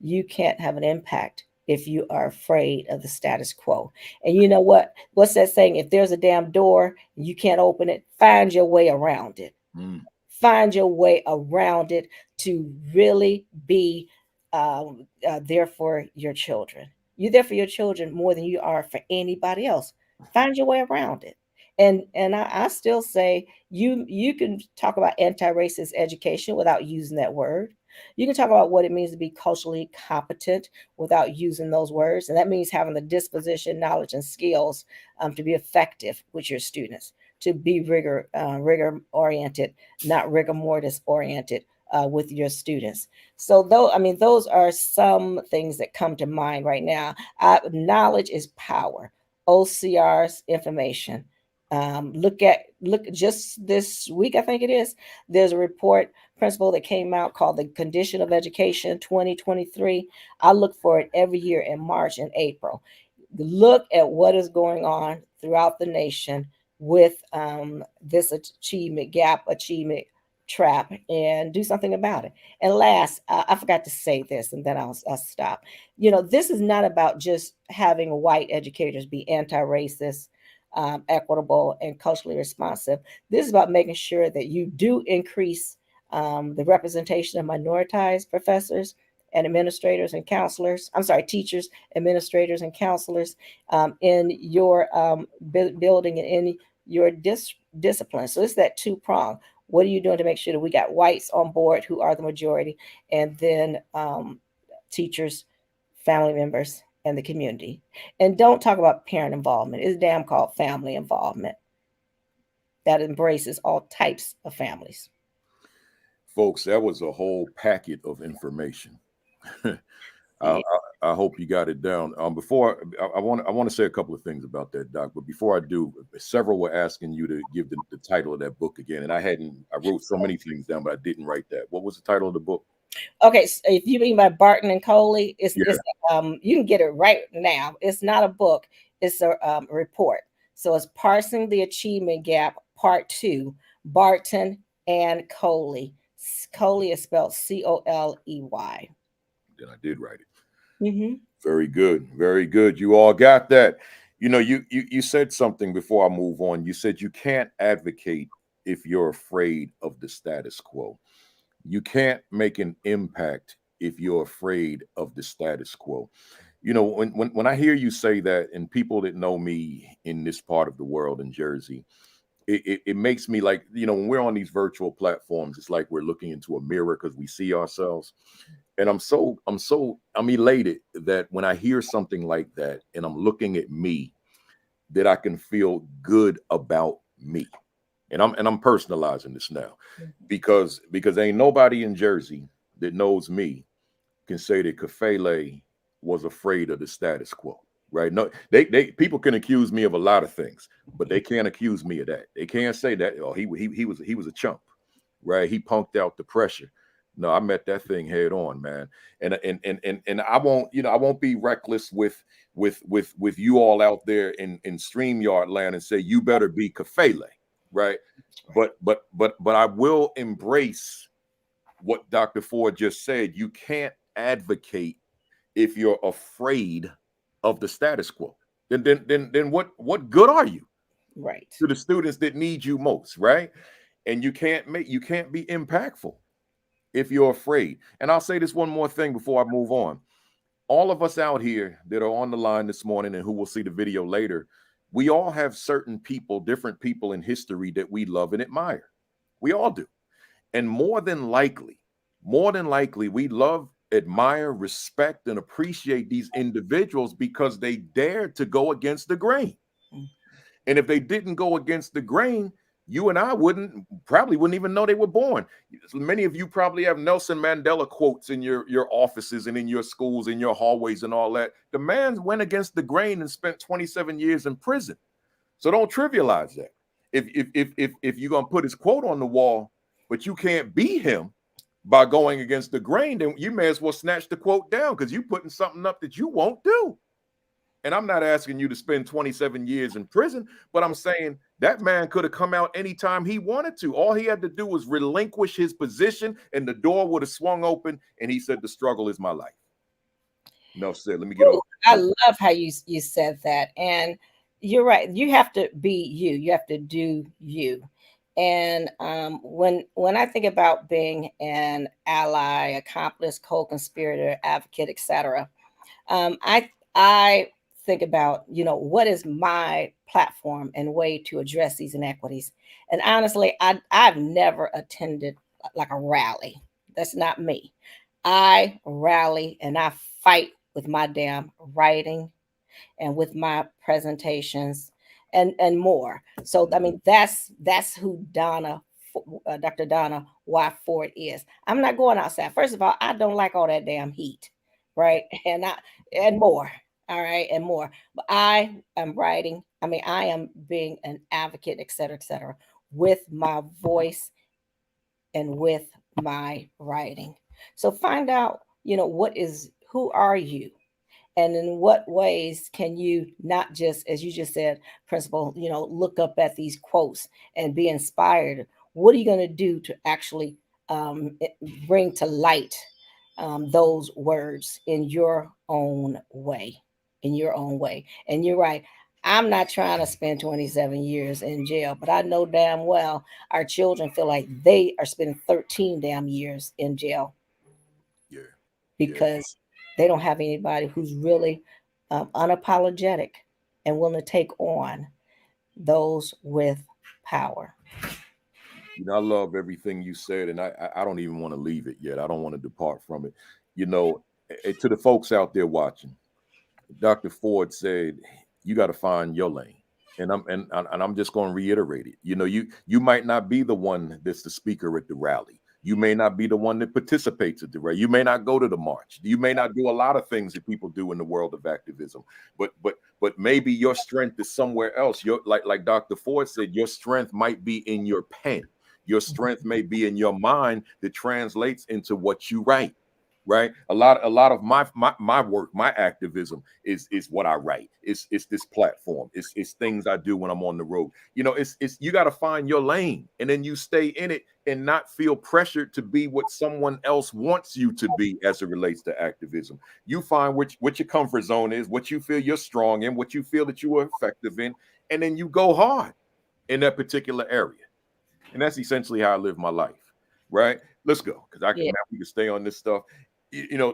You can't have an impact if you are afraid of the status quo. And you know what? What's that saying? If there's a damn door and you can't open it, find your way around it. Mm. Find your way around it to really be there for your children. You're there for your children more than you are for anybody else. Find your way around it. And I still say you can talk about anti-racist education without using that word. You can talk about what it means to be culturally competent without using those words. And that means having the disposition, knowledge, and skills to be effective with your students, to be rigor oriented, not rigor mortis oriented with your students. So though, I mean, those are some things that come to mind right now. Knowledge is power. OCR's information. Look just this week, I think it is. There's a report principle that came out called the Condition of Education 2023. I look for it every year in March and April. Look at what is going on throughout the nation with this achievement gap, achievement trap, and do something about it. And last, I forgot to say this, and then I'll stop. This is not about just having white educators be anti-racist, equitable, and culturally responsive. This is about making sure that you do increase the representation of minoritized professors and administrators and counselors. I'm sorry, teachers, administrators, and counselors in your building and in your discipline. So it's that two-prong. What are you doing to make sure that we got whites on board who are the majority, and then teachers, family members, and the community? And don't talk about parent involvement. It's damn called family involvement that embraces all types of families. Folks, that was a whole packet of information. I hope you got it down. Before I want to say a couple of things about that, Doc. But before I do, several were asking you to give the title of that book again, and I wrote so many things down, but I didn't write that. What was the title of the book? Okay, so if you mean by Barton and Coley, it's you can get it right now. It's not a book; it's a report. So it's Parsing the Achievement Gap, Part 2, Barton and Coley. Coley is spelled Coley. Then I did write it. Mm-hmm. Very good, very good. You all got that. You said something before I move on. You said you can't advocate if you're afraid of the status quo. You can't make an impact if you're afraid of the status quo. When I hear you say that, and people that know me in this part of the world in Jersey, it makes me like, when we're on these virtual platforms, it's like we're looking into a mirror because we see ourselves. And I'm elated that when I hear something like that and I'm looking at me, that I can feel good about me. And I'm personalizing this now because ain't nobody in Jersey that knows me can say that Kafele was afraid of the status quo. Right? No, they people can accuse me of a lot of things, but they can't accuse me of that. They can't say that, oh, he was a chump, right? He punked out the pressure. No, I met that thing head on, man. And I won't be reckless with you all out there in StreamYard land and say you better be Kafele, right? But I will embrace what Dr. Ford just said. You can't advocate if you're afraid of the status quo. Then what good are you? Right. To the students that need you most, right? And you can't be impactful if you're afraid. And I'll say this one more thing before I move on. All of us out here that are on the line this morning and who will see the video later, we all have certain people, different people in history that we love and admire. We all do. And more than likely, we love, admire, respect, and appreciate these individuals because they dared to go against the grain. And if they didn't go against the grain, you and I probably wouldn't even know they were born. Many of you probably have Nelson Mandela quotes in your offices and in your schools, in your hallways and all that. The man went against the grain and spent 27 years in prison. So don't trivialize that. If you're going to put his quote on the wall, but you can't be him by going against the grain, then you may as well snatch the quote down because you're putting something up that you won't do. And I'm not asking you to spend 27 years in prison, but I'm saying that man could have come out anytime he wanted to. All he had to do was relinquish his position and the door would have swung open. And he said, the struggle is my life. No, sir, let me get over. I love how you said that. And you're right. You have to be you. You have to do you. And when I think about being an ally, accomplice, co-conspirator, advocate, etc., I think about, what is my platform and way to address these inequities. And honestly, I've never attended like a rally, That's not me. I rally and I fight with my damn writing and with my presentations and more. So I mean that's who Donna, Dr. Donna Y. Ford is. I'm not going outside. First of all, I don't like all that damn heat, right? And more. All right, and more. But I am writing. I mean, I am being an advocate, et cetera, with my voice and with my writing. So find out, who are you? And in what ways can you not just, as you just said, principal, look up at these quotes and be inspired? What are you going to do to actually bring to light those words in your own way? In your own way. And you're right. I'm not trying to spend 27 years in jail, but I know damn well our children feel like they are spending 13 damn years in jail Yeah. because they don't have anybody who's really unapologetic and willing to take on those with power. I love everything you said, and I don't even want to leave it yet. I don't want to depart from it. You know, to the folks out there watching, Dr. Ford said, "You got to find your lane." And I'm just going to reiterate it. You might not be the one that's the speaker at the rally. You may not be the one that participates at the rally. You may not go to the march. You may not do a lot of things that people do in the world of activism. But maybe your strength is somewhere else. Like Dr. Ford said, your strength might be in your pen. Your strength may be in your mind that translates into what you write. Right, a lot of my work, my activism is what I write. It's this platform. It's things I do when I'm on the road. It's you got to find your lane, and then you stay in it and not feel pressured to be what someone else wants you to be as it relates to activism. You find what your comfort zone is, what you feel you're strong in, what you feel that you are effective in, and then you go hard in that particular area. And that's essentially how I live my life. Right? Let's go, because Yeah. we can stay on this stuff.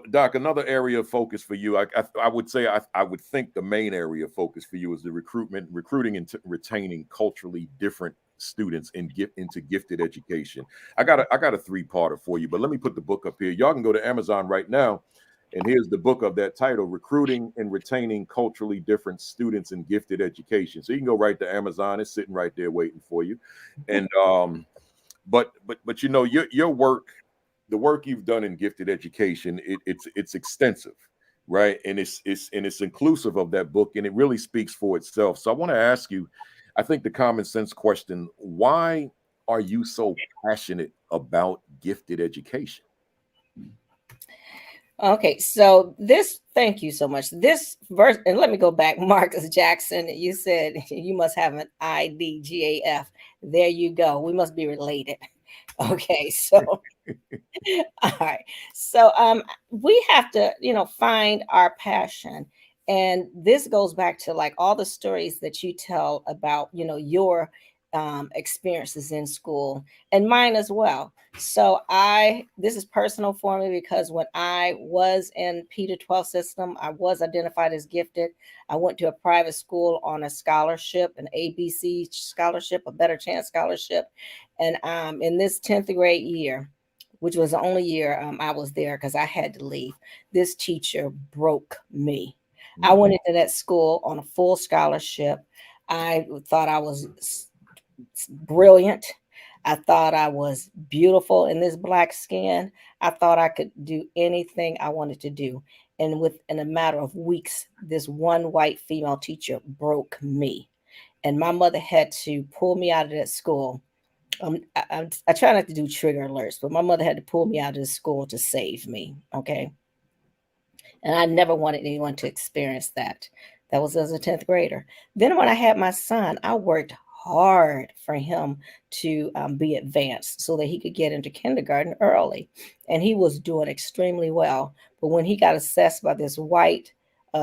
Doc, another area of focus for you, I would say, I would think the main area of focus for you is the recruiting and retaining culturally different students into gifted education. I got a three-parter for you, but let me put the book up here. Y'all can go to Amazon right now, and here's the book of that title: Recruiting and Retaining Culturally Different Students in Gifted Education. So you can go right to Amazon. It's sitting right there waiting for you. And but your work, the work you've done in gifted education, it's extensive, right? And it's inclusive of that book, and it really speaks for itself. So I want to ask you, I think the common sense question: why are you so passionate about gifted education? Okay, so thank you so much. This verse, and let me go back, Marcus Jackson, you said you must have an IDGAF. There you go. We must be related. Okay, so all right. So we have to, find our passion. And this goes back to like all the stories that you tell about, your experiences in school and mine as well. So this is personal for me because when I was in P-12 system, I was identified as gifted. I went to a private school on a scholarship, an ABC scholarship, a Better Chance scholarship. And in this 10th grade year, which was the only year I was there because I had to leave, this teacher broke me. I went into that school on a full scholarship. I thought I was brilliant. I thought I was beautiful in this black skin. I thought I could do anything I wanted to do. And within a matter of weeks, this one white female teacher broke me. And my mother had to pull me out of that school. I try not to do trigger alerts, but my mother had to pull me out of the school to save me. Okay. And I never wanted anyone to experience that. That was as a 10th grader. Then when I had my son, I worked hard for him to be advanced so that he could get into kindergarten early. And he was doing extremely well. But when he got assessed by this white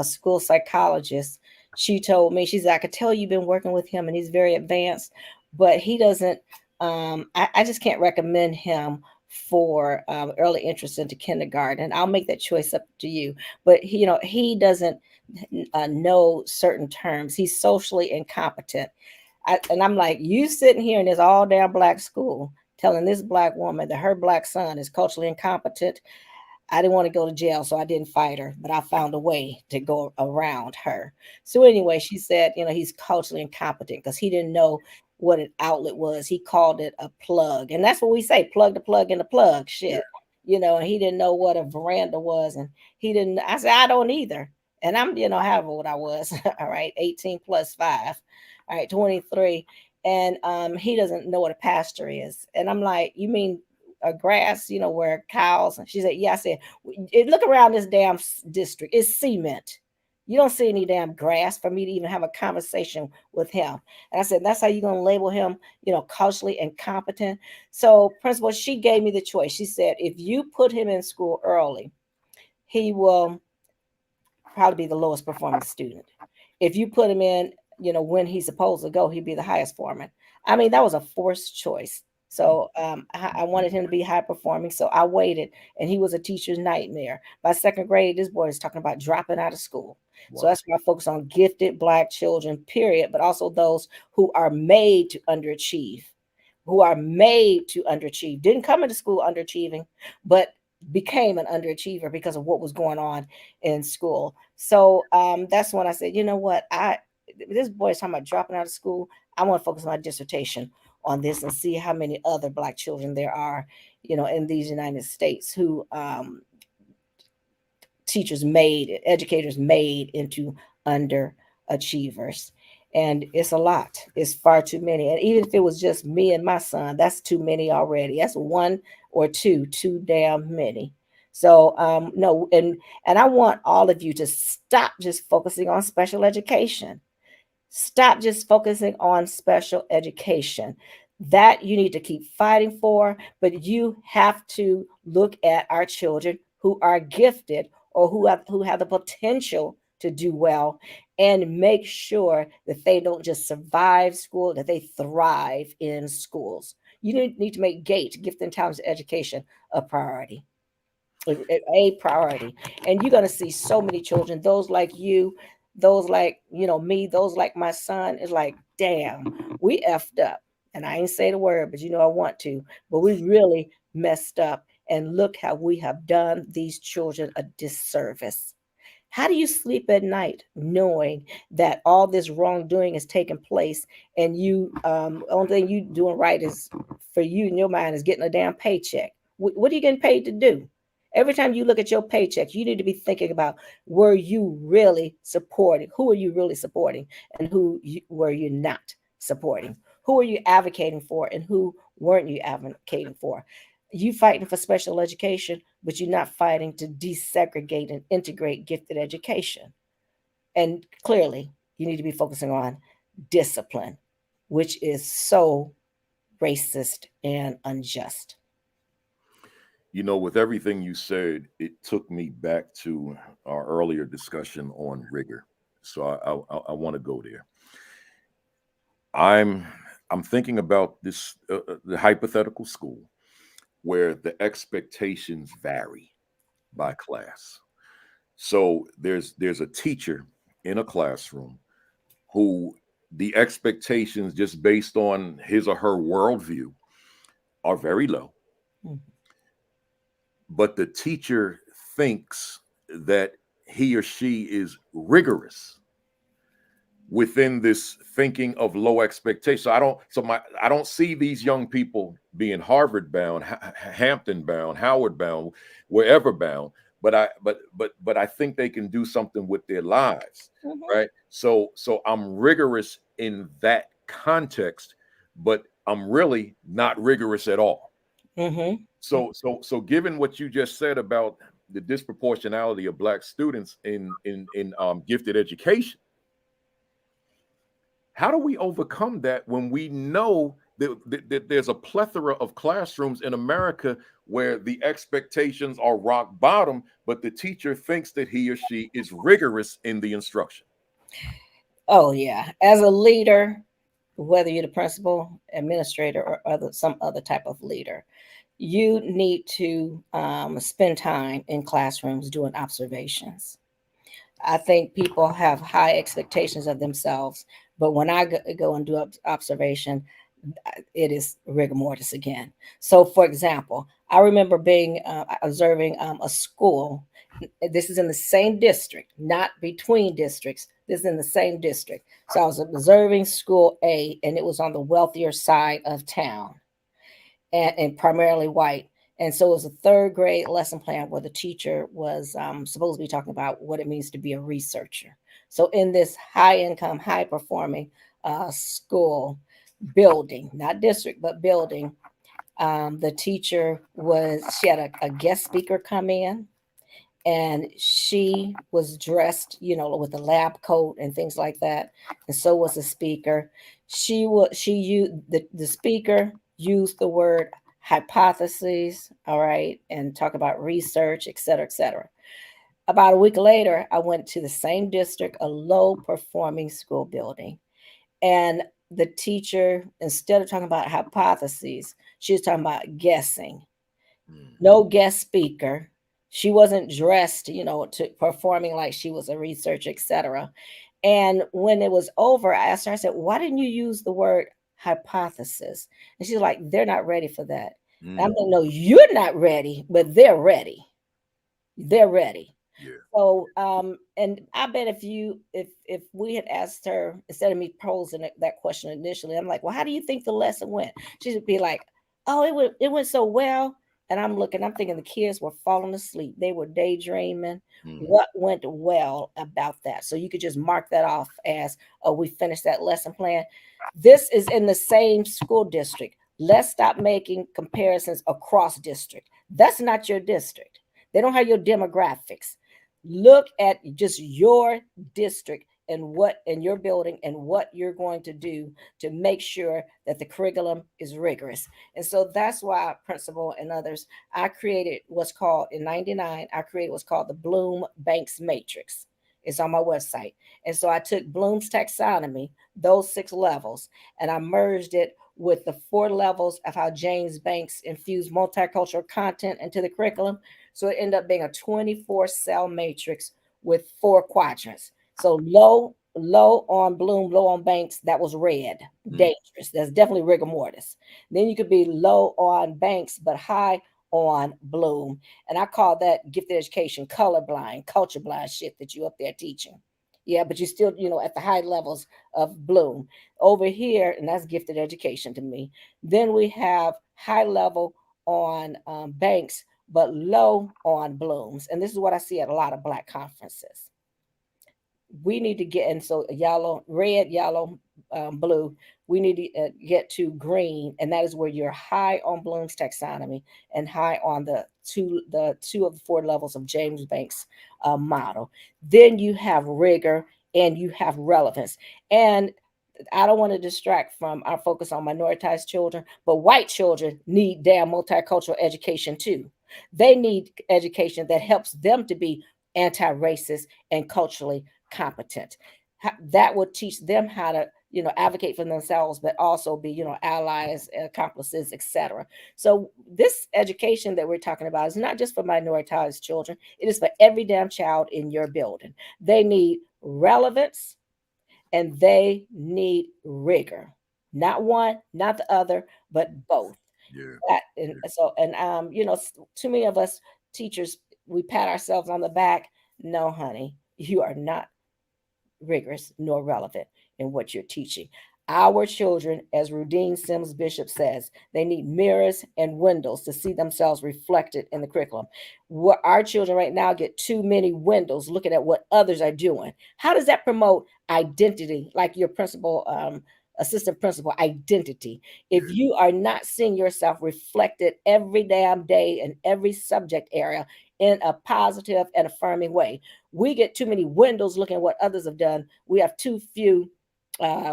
school psychologist, she told me, she said, I could tell you've been working with him and he's very advanced, but he doesn't, I just can't recommend him for early interest into kindergarten. I'll make that choice up to you. But he doesn't know certain terms. He's socially incompetent. And I'm like, you sitting here in this all damn black school telling this black woman that her black son is culturally incompetent. I didn't want to go to jail, so I didn't fight her, but I found a way to go around her. So anyway, she said, he's culturally incompetent because he didn't know what an outlet was. He called it a plug. And that's what we say, plug the plug in the plug shit. And he didn't know what a veranda was. And he didn't, I said, I don't either. And I'm, however old I was, all right, 18 plus 5, all right, 23. And he doesn't know what a pasture is. And I'm like, you mean a grass, where cows? And she said, yeah. I said, look around this damn district. It's cement. You don't see any damn grass for me to even have a conversation with him. And I said, that's how you're going to label him, culturally incompetent. So principal, she gave me the choice. She said, if you put him in school early, he will probably be the lowest performing student. If you put him in, when he's supposed to go, he'd be the highest performing. I mean, that was a forced choice. So I wanted him to be high performing. So I waited, and he was a teacher's nightmare. By second grade, this boy is talking about dropping out of school. Wow. So that's why I focus on gifted Black children, period, but also those who are made to underachieve, didn't come into school underachieving, but became an underachiever because of what was going on in school. So that's when I said, you know what, this boy is talking about dropping out of school. I want to focus my dissertation on this and see how many other Black children there are, in these United States who educators made into underachievers. And it's a lot. It's far too many. And even if it was just me and my son, that's too many already. That's one or two, too damn many. So no, and I want all of you to stop just focusing on special education. Stop just focusing on special education. That you need to keep fighting for, but you have to look at our children who are gifted or who have the potential to do well, and make sure that they don't just survive school, that they thrive in schools. You need to make gift and talent education a priority. A priority. And you're going to see so many children, those like you, those like, me, those like my son, is like, damn, we effed up. And I ain't say the word, but I want to. But we really messed up. And look how we have done these children a disservice. How do you sleep at night knowing that all this wrongdoing is taking place, and you only thing you doing right is for you in your mind is getting a damn paycheck? What are you getting paid to do? Every time you look at your paycheck, you need to be thinking about, were you really supporting? Who are you really supporting, and were you not supporting? Who are you advocating for, and who weren't you advocating for? You fighting for special education, but you're not fighting to desegregate and integrate gifted education. And clearly, you need to be focusing on discipline, which is so racist and unjust. With everything you said, it took me back to our earlier discussion on rigor. So I want to go there. I'm thinking about this the hypothetical school where the expectations vary by class. So there's a teacher in a classroom who the expectations, just based on his or her worldview, are very low. Mm-hmm. But the teacher thinks that he or she is rigorous within this thinking of low expectations. I don't see these young people being Harvard bound, Hampton bound, Howard bound, wherever bound. But I think they can do something with their lives, mm-hmm. Right? So I'm rigorous in that context, but I'm really not rigorous at all. Mm-hmm. So given what you just said about the disproportionality of Black students in gifted education, how do we overcome that when we know that there's a plethora of classrooms in America where the expectations are rock bottom, but the teacher thinks that he or she is rigorous in the instruction? Oh, yeah. As a leader, whether you're the principal, administrator, or some other type of leader, you need to spend time in classrooms doing observations. I think people have high expectations of themselves, but when I go and do observation, it is rigor mortis again. So, for example, I remember being observing a school. This is in the same district, not between districts. This is in the same district. So I was observing school A, and it was on the wealthier side of town, and primarily white. And so it was a third grade lesson plan where the teacher was supposed to be talking about what it means to be a researcher. So in this high income, high performing school building, not district, but building, the teacher was, she had a guest speaker come in, and she was dressed, with a lab coat and things like that. And so was the speaker. She used the speaker used the word hypotheses, all right, and talk about research, et cetera, et cetera. About a week later, I went to the same district, a low performing school building. And the teacher, instead of talking about hypotheses, she was talking about guessing. No guest speaker. She wasn't dressed, to performing like she was a researcher, etc. And when it was over, I asked her, I said, why didn't you use the word hypothesis? And she's like, they're not ready for that. And I'm like, no, you're not ready, but they're ready. They're ready. Yeah. So, and I bet if we had asked her, instead of me posing that question initially, I'm like, well, how do you think the lesson went? She'd be like, oh, it went so well. And I'm thinking the kids were falling asleep. They were daydreaming. What went well about that? So you could just mark that off as, oh, we finished that lesson plan. This is in the same school district. Let's stop making comparisons across district. That's not your district. They don't have your demographics. Look at just your district and what in your building and what you're going to do to make sure that the curriculum is rigorous. And so that's why principal and others, I created what's called in 99, I created what's called the Bloom Banks Matrix. It's on my website. And so I took Bloom's taxonomy, those 6 levels, and I merged it with the 4 levels of how James Banks infused multicultural content into the curriculum. So it ended up being a 24 cell matrix with 4 quadrants. So low on Bloom, low on Banks, that was red, dangerous. That's definitely rigor mortis. Then you could be low on Banks, but high on Bloom. And I call that gifted education colorblind, culture blind shit that you up there teaching. Yeah, but you still, at the high levels of Bloom. Over here, and that's gifted education to me. Then we have high level on Banks, but low on Blooms. And this is what I see at a lot of Black conferences. We need to get, and so yellow, red, yellow, blue, we need to get to green, and that is where you're high on Bloom's taxonomy and high on the two of the 4 levels of James Banks model. Then you have rigor and you have relevance. And I don't want to distract from our focus on minoritized children, but white children need damn multicultural education too. They need education that helps them to be anti-racist and culturally competent. That will teach them how to, advocate for themselves, but also be, allies, accomplices, etc. So this education that we're talking about is not just for minoritized children. It is for every damn child in your building. They need relevance and they need rigor. Not one, not the other, but both. Yeah. Too many of us teachers, we pat ourselves on the back. No, honey, you are not rigorous nor relevant in what you're teaching. Our children, as Rudine Sims Bishop says, they need mirrors and windows to see themselves reflected in the curriculum. What our children right now get too many windows looking at what others are doing. How does that promote identity, like your principal, assistant principal identity? If you are not seeing yourself reflected every damn day in every subject area in a positive and affirming way, we get too many windows looking at what others have done. We have too few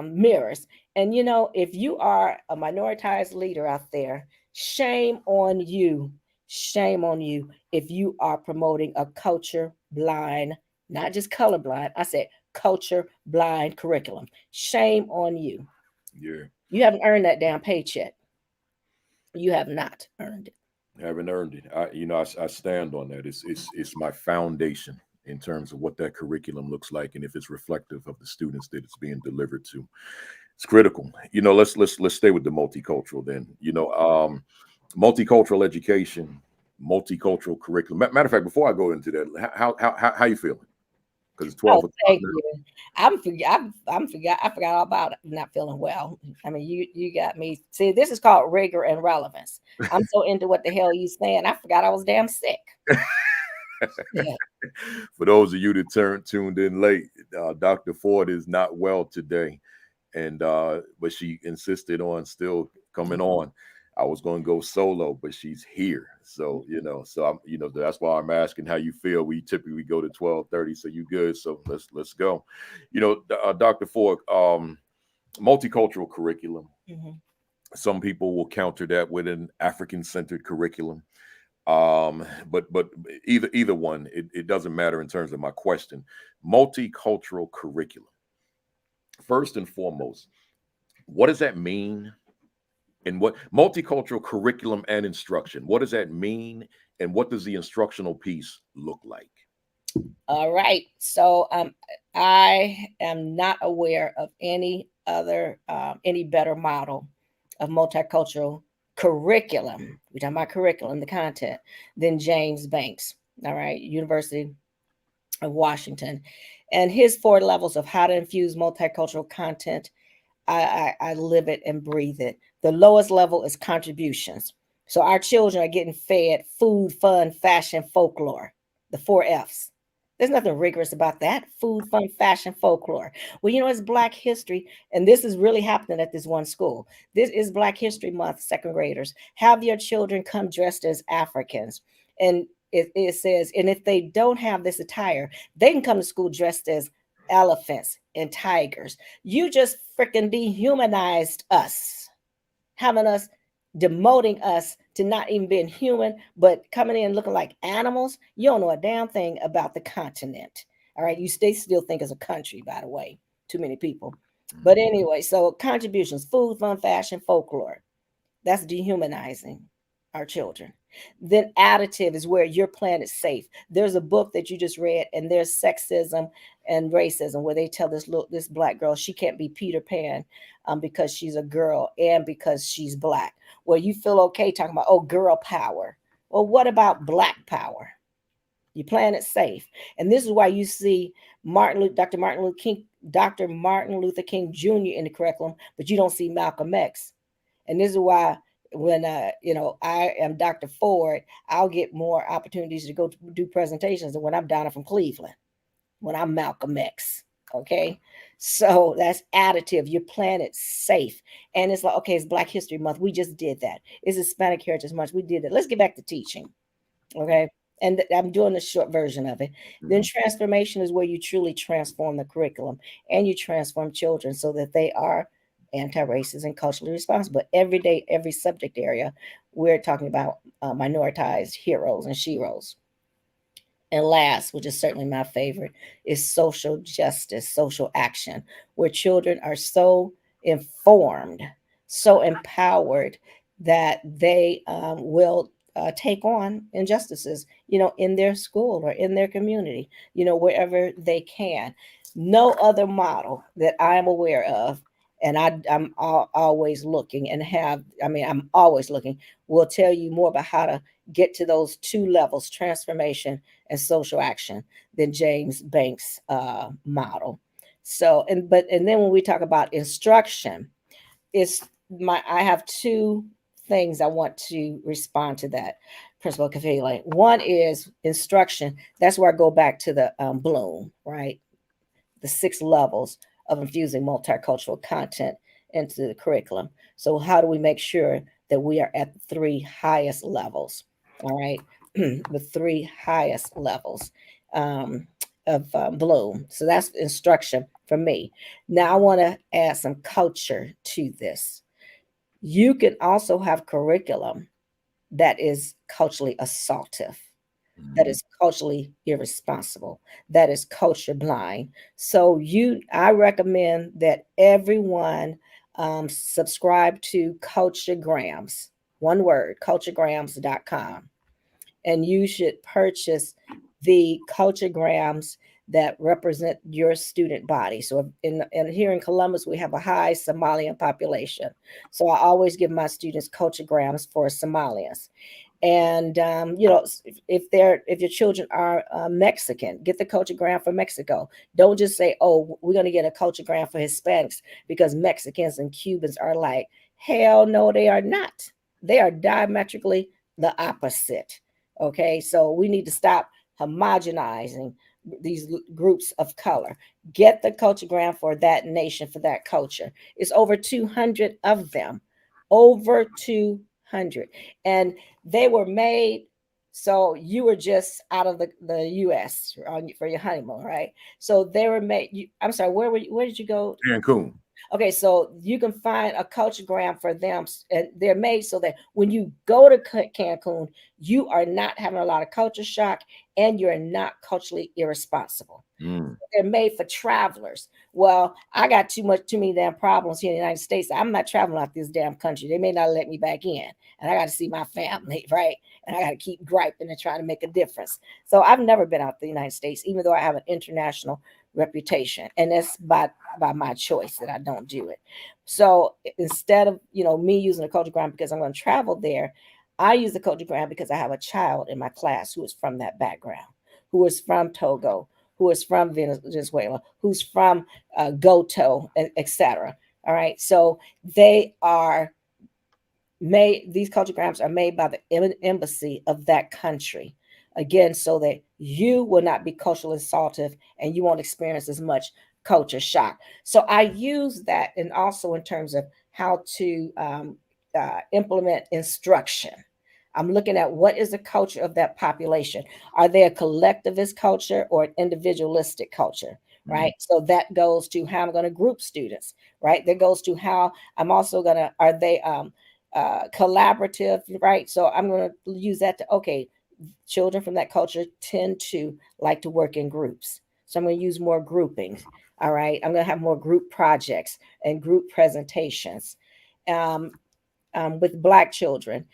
mirrors. And if you are a minoritized leader out there, shame on you. Shame on you if you are promoting a culture blind, not just color blind. I said culture blind curriculum. Shame on you. Yeah. You haven't earned that damn paycheck. You have not earned it. Haven't earned it. I stand on that. It's my foundation in terms of what that curriculum looks like and if it's reflective of the students that it's being delivered to. It's critical. Let's stay with the multicultural then. Multicultural education, multicultural curriculum. Matter of fact, before I go into that, how you feeling? Because it's 12 Oh, o'clock thank now. you. I forgot all about it. Not feeling well. I mean, you got me. See, this is called rigor and relevance. I'm so into what the hell you saying. I forgot I was damn sick. Yeah. For those of you that tuned in late, Dr. Ford is not well today, and but she insisted on still coming on. I was going to go solo, but she's here, so so I'm, that's why I'm asking how you feel. We typically go to 12:30, so you good? So let's go. Dr. Ford, multicultural curriculum. Mhm. Some people will counter that with an African-centered curriculum. But either one, it doesn't matter in terms of my question. Multicultural curriculum. First and foremost, what does that mean? And what multicultural curriculum and instruction, what does that mean? And what does the instructional piece look like? All right. So I am not aware of any other, any better model of multicultural curriculum. We're talking about curriculum, the content, than James Banks. All right, University of Washington, and his 4 levels of how to infuse multicultural content. I live it and breathe it. The lowest level is contributions. So our children are getting fed food, fun, fashion, folklore, the 4 F's. There's nothing rigorous about that. Food, fun, fashion, folklore. Well, it's Black History, and this is really happening at this one school. This is Black History Month, second graders. Have your children come dressed as Africans. And it says, and if they don't have this attire, they can come to school dressed as elephants and tigers. You just freaking dehumanized us, having us demoting us to not even being human, but coming in looking like animals. You don't know a damn thing about the continent. All right. They still think it's a country, by the way. Too many people. But anyway, so contributions, food, fun, fashion, folklore. That's dehumanizing our children. Then additive is where you're playing it safe. There's a book that you just read, and there's sexism and racism where they tell this Black girl she can't be Peter Pan because she's a girl and because she's Black. Well, you feel okay talking about, oh, girl power. Well, what about Black power? You're playing it safe, and this is why you see Dr. Martin Luther King Jr. in the curriculum, but you don't see Malcolm X. And this is why when I am Dr. Ford, I'll get more opportunities to go do presentations than when I'm Donna from Cleveland, when I'm Malcolm X. Okay. So that's additive. You're playing it safe. And it's like, okay, it's Black History Month. We just did that. It's Hispanic Heritage Month. We did it. Let's get back to teaching. Okay. And I'm doing the short version of it. Then transformation is where you truly transform the curriculum and you transform children so that they are anti-racist and culturally responsible. Every day, every subject area, we're talking about minoritized heroes and sheroes. And last, which is certainly my favorite, is social justice, social action, where children are so informed, so empowered that they will take on injustices, in their school or in their community, wherever they can. No other model that I'm aware of, and I'm always looking I'm always looking, will tell you more about how to get to those 2 levels, transformation and social action, than James Banks' model. So, and then when we talk about instruction, I have 2 things I want to respond to that, Principal Kafele. One is instruction. That's where I go back to the Bloom, right? The 6 levels of infusing multicultural content into the curriculum. So how do we make sure that we are at the 3 highest levels? All right, the 3 highest levels of Bloom. So that's instruction for me. Now I want to add some culture to this. You can also have curriculum that is culturally assaultive, that is culturally irresponsible, that is culture blind. So I recommend that everyone subscribe to Culturegrams, one word, culturegrams.com. And you should purchase the cultograms that represent your student body. So here in Columbus, we have a high Somalian population. So I always give my students cultograms for Somalians. And if your children are Mexican, get the culturegram for Mexico. Don't just say, oh, we're going to get a culturegram for Hispanics because Mexicans and Cubans are like, hell no, they are not. They are diametrically the opposite. Okay, so we need to stop homogenizing these groups of color. Get the culturegram for that nation, for that culture. It's over 200 of them, over 200. And they were made so you were just out of the US for your honeymoon, right? So they were made. I'm sorry, where did you go? Cancun. Okay, so you can find a culturegram for them, and they're made so that when you go to Cancun, you are not having a lot of culture shock and you're not culturally irresponsible. They're made for travelers. Well, I got too many damn problems here in the United States. I'm not traveling out this damn country. They may not let me back in, and I got to see my family, right? And I got to keep griping and trying to make a difference. So I've never been out the United States, even though I have an international reputation, and that's by my choice that I don't do it. So instead of me using a culturegram because I'm going to travel there, I use the culturegram because I have a child in my class who is from that background, who is from Togo, who is from Venezuela, who's from Goto, etc. All right, so they are made. These culturegrams are made by the embassy of that country, again, so that you will not be culturally assaultive and you won't experience as much culture shock. So I use that, and also in terms of how to implement instruction. I'm looking at what is the culture of that population. Are they a collectivist culture or an individualistic culture? Right. So that goes to how I'm going to group students. Right. That goes to how I'm also going to, are they collaborative? Right. So I'm going to use that to, okay, children from that culture tend to like to work in groups. So I'm going to use more groupings. All right. I'm going to have more group projects and group presentations. With Black children,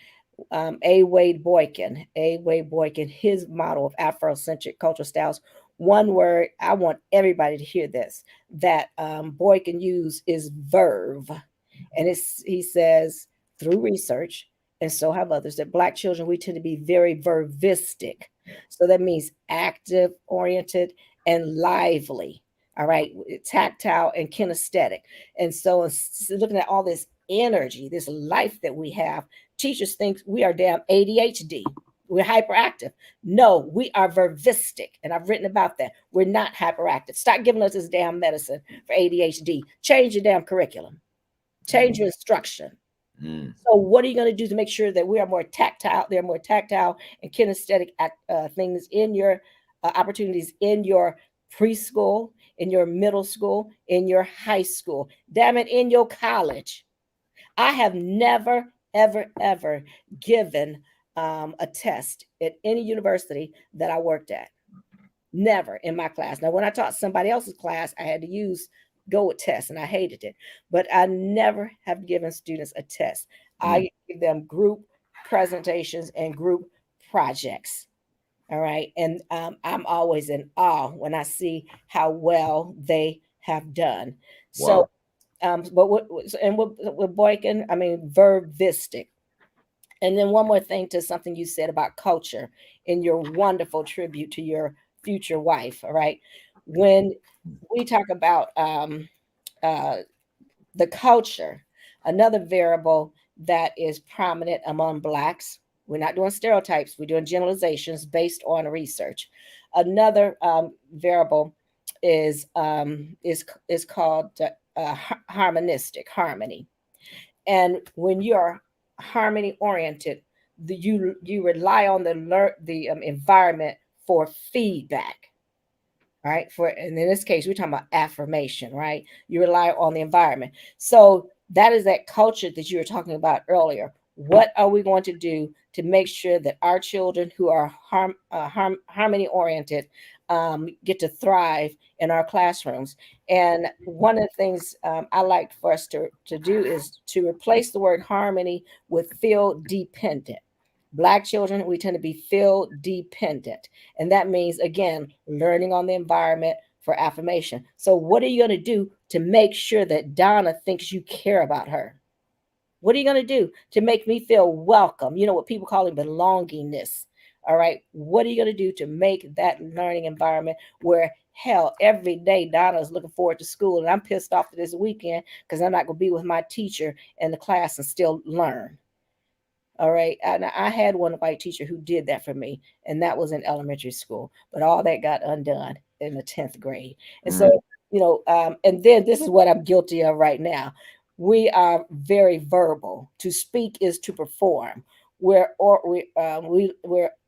A. Wade Boykin, his model of Afrocentric cultural styles. One word, I want everybody to hear this, that Boykin used is verve. And he says, through research, and so have others, that Black children, we tend to be very vervistic. So that means active, oriented, and lively. All right, tactile and kinesthetic. And so looking at all this energy, this life that we have, teachers think we are damn ADHD. We're hyperactive. No, we are vervistic. And I've written about that. We're not hyperactive. Stop giving us this damn medicine for ADHD. Change your damn curriculum. Change your instruction. So what are you going to do to make sure that we are more tactile? There are more tactile and kinesthetic things in your opportunities in your preschool, in your middle school, in your high school, damn it, in your college. I have never, ever, ever given a test at any university that I worked at. Never in my class. Now, when I taught somebody else's class, I had to go with tests, and I hated it. But I never have given students a test. I give them group presentations and group projects. All right. And I'm always in awe when I see how well they have done. So, but with Boykin, I mean, vervistic. And then one more thing to something you said about culture in your wonderful tribute to your future wife. All right. When we talk about the culture, another variable that is prominent among Blacks, we're not doing stereotypes, we're doing generalizations based on research. Another variable is called harmonistic, harmony. And when you're harmony oriented, you rely on the environment for feedback. Right. And in this case, we're talking about affirmation, right? You rely on the environment. So that is that culture that you were talking about earlier. What are we going to do to make sure that our children who are harmony oriented get to thrive in our classrooms? And one of the things I like for us to do is to replace the word harmony with feel dependent. Black children, we tend to be field dependent. And that means, again, learning on the environment for affirmation. So, what are you going to do to make sure that Donna thinks you care about her? What are you going to do to make me feel welcome? You know what people call it belongingness. All right. What are you going to do to make that learning environment where, hell, every day Donna is looking forward to school and I'm pissed off to this weekend because I'm not going to be with my teacher in the class and still learn? All right. And I had one white teacher who did that for me, and that was in elementary school. But all that got undone in the 10th grade. And Mm, so, and then this is what I'm guilty of right now. We are very verbal. To speak is to perform. We're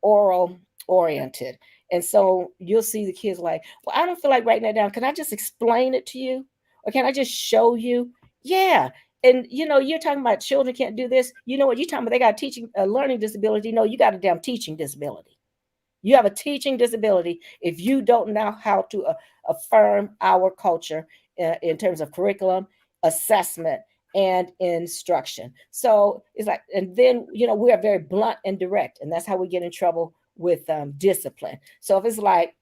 oral oriented. And so you'll see the kids like, well, I don't feel like writing that down. Can I just explain it to you? Or can I just show you? Yeah, and you're talking about children can't do this. You know what you're talking about? They got a learning disability. No, you got a damn teaching disability. You have a teaching disability if you don't know how to affirm our culture in terms of curriculum, assessment, and instruction. So it's like, and then we are very blunt and direct, and that's how we get in trouble with discipline. So if it's like,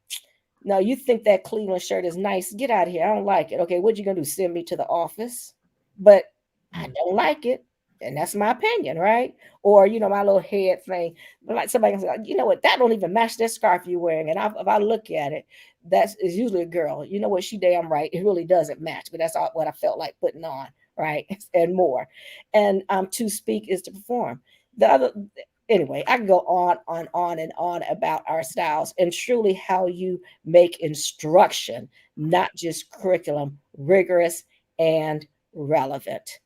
no, you think that Cleveland shirt is nice, get out of here. I don't like it. Okay, what you gonna do? Send me to the office? But I mm. don't like it. And that's my opinion, right? Or, my little head thing. But like somebody can say, you know what, that don't even match that scarf you're wearing. And if I look at it, is usually a girl. You know what, she damn right. It really doesn't match. But that's all what I felt like putting on, right? And more. And to speak is to perform. The other anyway, I can go on and on about our styles and truly how you make instruction, not just curriculum, rigorous and relevant.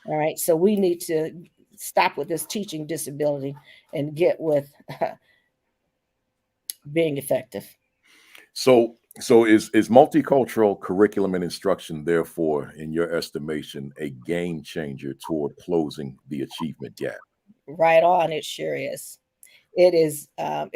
All right. So we need to stop with this teaching disability and get with being effective. So is multicultural curriculum and instruction therefore, in your estimation, a game changer toward closing the achievement gap? Right on. It sure is. It is a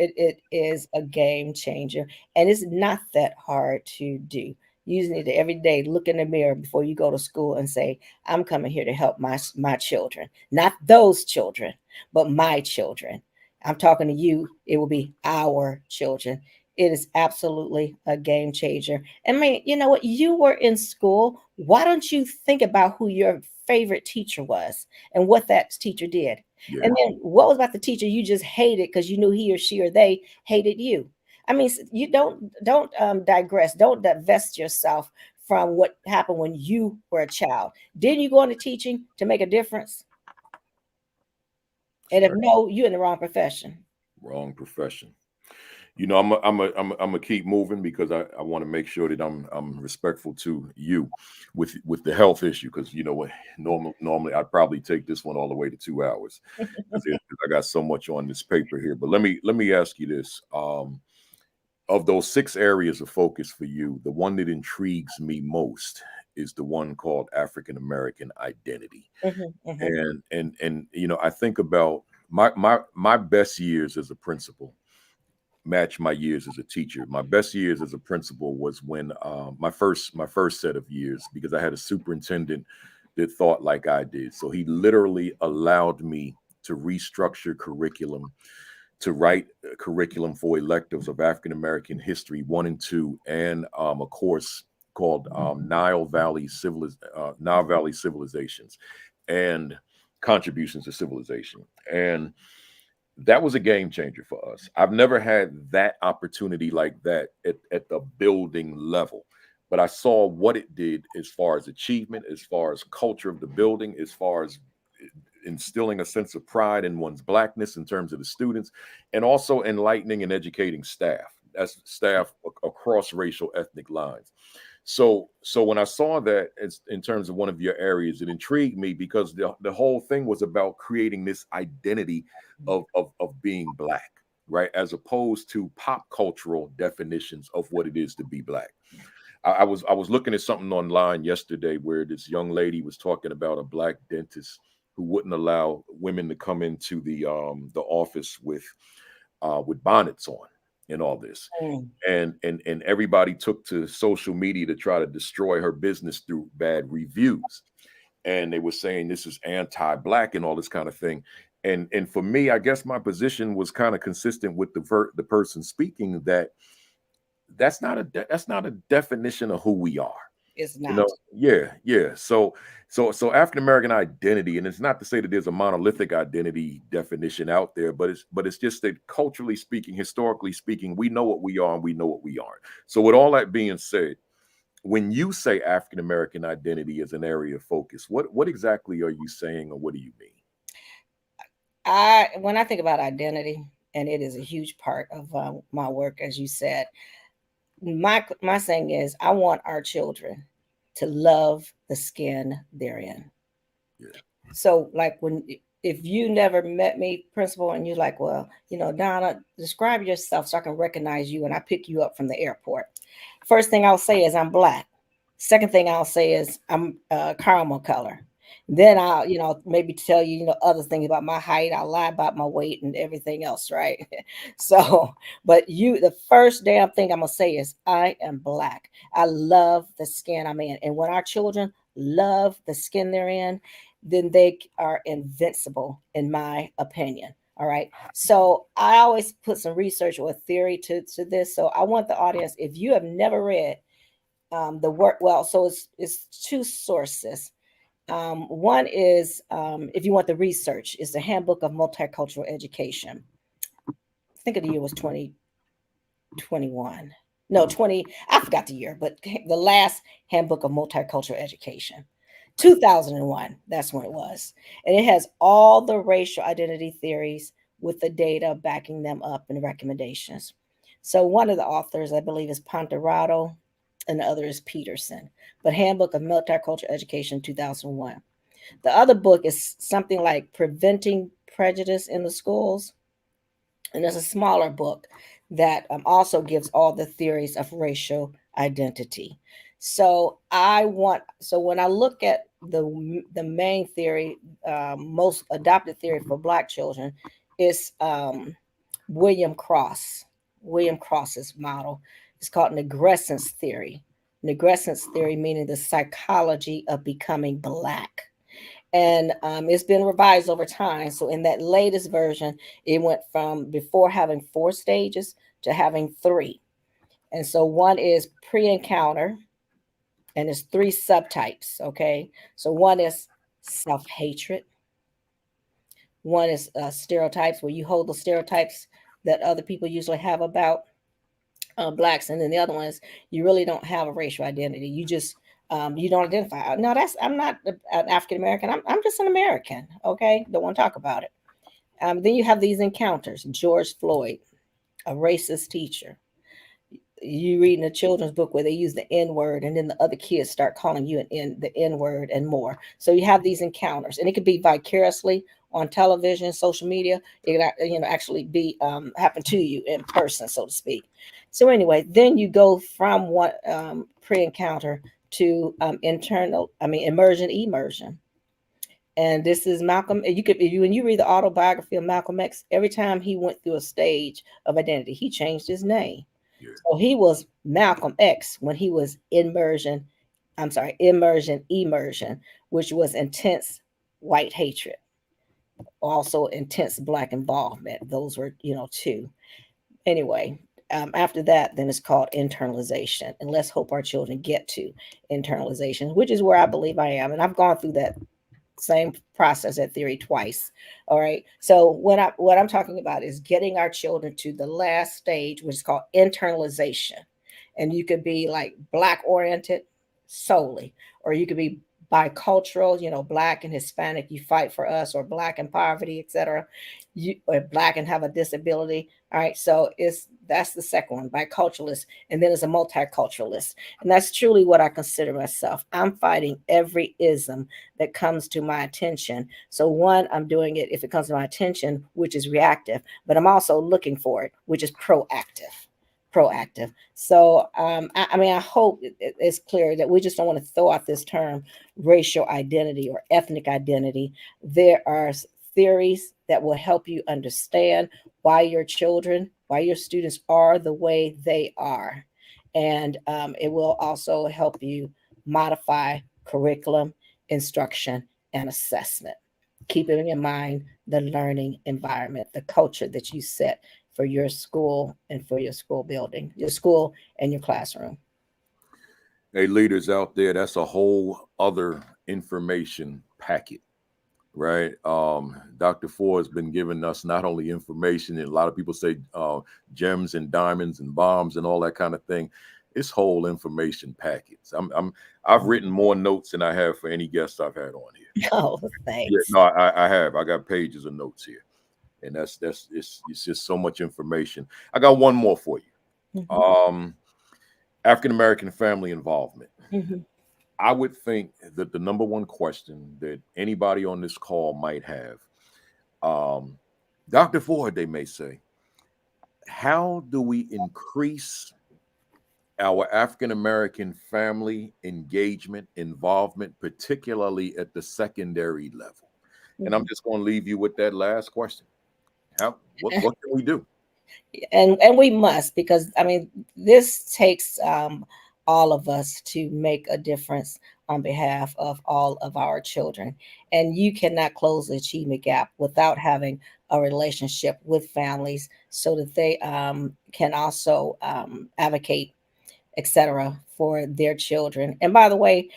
game changer, and it's not that hard to do. You just need to every day look in the mirror before you go to school and say, I'm coming here to help my children, not those children, but my children. I'm talking to you. It will be our children. It is absolutely a game changer. I mean, you know what, you were in school, why don't you think about who your favorite teacher was and what that teacher did? Yeah, And then what was about the teacher you just hated because you knew he or she or they hated you? I mean, you don't digress. Don't divest yourself from what happened when you were a child. Didn't you go into teaching to make a difference? And if sure. no, you're in the wrong profession. Wrong profession. I'm a keep moving because I want to make sure that I'm respectful to you with the health issue, because you know what, normally I'd probably take this one all the way to 2 hours because I got so much on this paper here. But let me ask you this: of those 6 areas of focus for you, the one that intrigues me most is the one called African American identity. Mhm, mhm, And I think about my best years as a principal match my years as a teacher. My best years as a principal was when my first set of years, because I had a superintendent that thought like I did. So he literally allowed me to restructure curriculum, to write a curriculum for electives of African American history 1 and 2, and a course called Nile Valley Civilizations and Contributions to Civilization. And that was a game changer for us. I've never had that opportunity like that at the building level, but I saw what it did as far as achievement, as far as culture of the building, as far as instilling a sense of pride in one's blackness in terms of the students, and also enlightening and educating staff. That's staff across racial ethnic lines. So when I saw that, it's in terms of one of your areas, it intrigued me because the whole thing was about creating this identity of being black, right? As opposed to pop cultural definitions of what it is to be black. I was looking at something online yesterday where this young lady was talking about a black dentist who wouldn't allow women to come into the office with bonnets on and all this. mm. And everybody took to social media to try to destroy her business through bad reviews. And they were saying this is anti-black and all this kind of thing. And for me, I guess my position was kind of consistent with the person speaking, that that's not a definition of who we are. It's You not. know, yeah. So African American identity, and it's not to say that there's a monolithic identity definition out there, but it's just that culturally speaking, historically speaking, we know what we are and we know what we aren't. So with all that being said, when you say African American identity is an area of focus, what exactly are you saying, or what do you mean? When I think about identity, and it is a huge part of my work, as you said, my saying is I want our children to love the skin they're in. Yeah. So like if you never met me, principal, and you're like, well, Donna, describe yourself so I can recognize you and I pick you up from the airport. First thing I'll say is I'm Black. Second thing I'll say is I'm caramel color. Then I'll, maybe tell you, other things about my height. I'll lie about my weight and everything else, right? So, but the first damn thing I'm gonna say is I am Black. I love the skin I'm in, and when our children love the skin they're in, then they are invincible, in my opinion. All right. So I always put some research or theory to this. So I want the audience, if you have never read the work, well, so it's two sources. One is, if you want the research, is the Handbook of Multicultural Education. I think of the year was 2021. No, 20, I forgot the year, but the last Handbook of Multicultural Education. 2001, that's when it was. And it has all the racial identity theories with the data backing them up and recommendations. So one of the authors, I believe, is Ponderado, and the other is Peterson. But Handbook of Multicultural Education, 2001. The other book is something like Preventing Prejudice in the Schools. And there's a smaller book that also gives all the theories of racial identity. So when I look at the main theory, most adopted theory for Black children is William Cross. William Cross's model. It's called negrescence theory. Negrescence theory meaning the psychology of becoming Black. And it's been revised over time. So in that latest version, it went from before having 4 stages to having 3. And so one is pre-encounter, and there's 3 subtypes. Okay, so one is self-hatred. One is stereotypes, where you hold the stereotypes that other people usually have about Blacks, and then the other one is you really don't have a racial identity. You just you don't identify. No, I'm not an African American. I'm just an American. Okay, don't want to talk about it. Then you have these encounters. George Floyd, a racist teacher. You read in a children's book where they use the N word, and then the other kids start calling you the N word and more. So you have these encounters, and it could be vicariously on television, social media. It could actually be happen to you in person, so to speak. So anyway, then you go from what pre-encounter to immersion. And this is Malcolm. When you read the autobiography of Malcolm X, every time he went through a stage of identity, he changed his name. Yeah. So he was Malcolm X when he was immersion, which was intense white hatred, also intense Black involvement. Those were, 2. Anyway, after that, then it's called internalization. And let's hope our children get to internalization, which is where I believe I am. And I've gone through that same process at theory twice. All right. So what I'm talking about is getting our children to the last stage, which is called internalization. And you could be like Black oriented solely, or you could be bicultural, Black and Hispanic, you fight for us, or Black and poverty, etc. Or Black and have a disability. All right. So that's the second one, biculturalist. And then there's a multiculturalist. And that's truly what I consider myself. I'm fighting every ism that comes to my attention. So one, I'm doing it if it comes to my attention, which is reactive, but I'm also looking for it, which is proactive. So, I hope it's clear that we just don't want to throw out this term racial identity or ethnic identity. There are theories that will help you understand why your students are the way they are. And it will also help you modify curriculum, instruction, and assessment. keeping in mind the learning environment, the culture that you set for your school and for your school building, your school and your classroom. Hey, leaders out there, that's a whole other information packet, right? Dr. Ford has been giving us not only information, and a lot of people say gems and diamonds and bombs and all that kind of thing. It's whole information packets. I've written more notes than I have for any guest I've had on here. Oh, Yeah, thanks. no, I have. I got pages of notes here, and it's just so much information. I got one more for you. Mhm, African American family involvement. mhm. I would think that the number one question that anybody on this call might have, um, Dr. Ford, they may say, how do we increase our African American family engagement, involvement, particularly at the secondary level? And I'm Mhm. just going to leave you with that last question. What can we do? And we must, because I mean, this takes all of us to make a difference on behalf of all of our children. And you cannot close the achievement gap without having a relationship with families so that they can also advocate, etc., for their children. And by the way,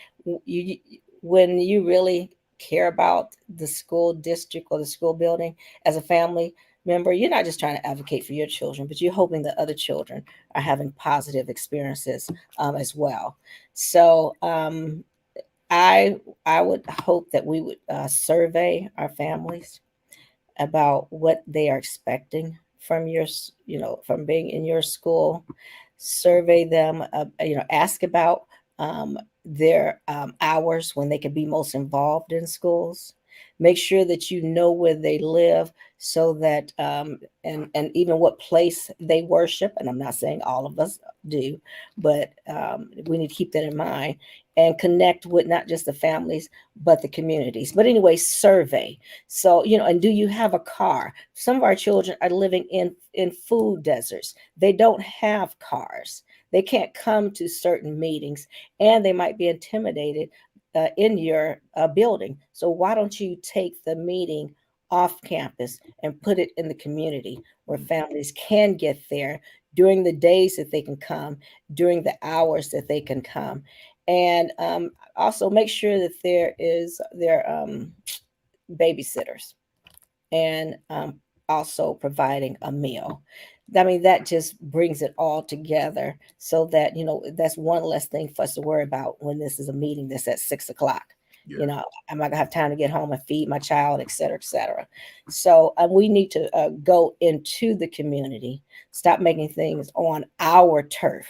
when you really care about the school district or the school building as a family member, you're not just trying to advocate for your children, but you're hoping that other children are having positive experiences as well. So I I would hope that we would survey our families about what they are expecting from from being in your school. Survey them, ask about their hours when they can be most involved in schools. Make sure that you know where they live, so that and even what place they worship. And I'm not saying all of us do, but we need to keep that in mind and connect with not just the families but the communities. But anyway, survey. So, and do you have a car? Some of our children are living in food deserts. They don't have cars. They can't come to certain meetings, and they might be intimidated in your building. So why don't you take the meeting off campus and put it in the community where families can get there during the days that they can come, during the hours that they can come, and also make sure that there babysitters, and also providing a meal. I mean, that just brings it all together, so that, that's one less thing for us to worry about when this is a meeting that's at 6 o'clock. Yeah, Am I gonna have time to get home and feed my child, et cetera, et cetera? So we need to go into the community, stop making things on our turf,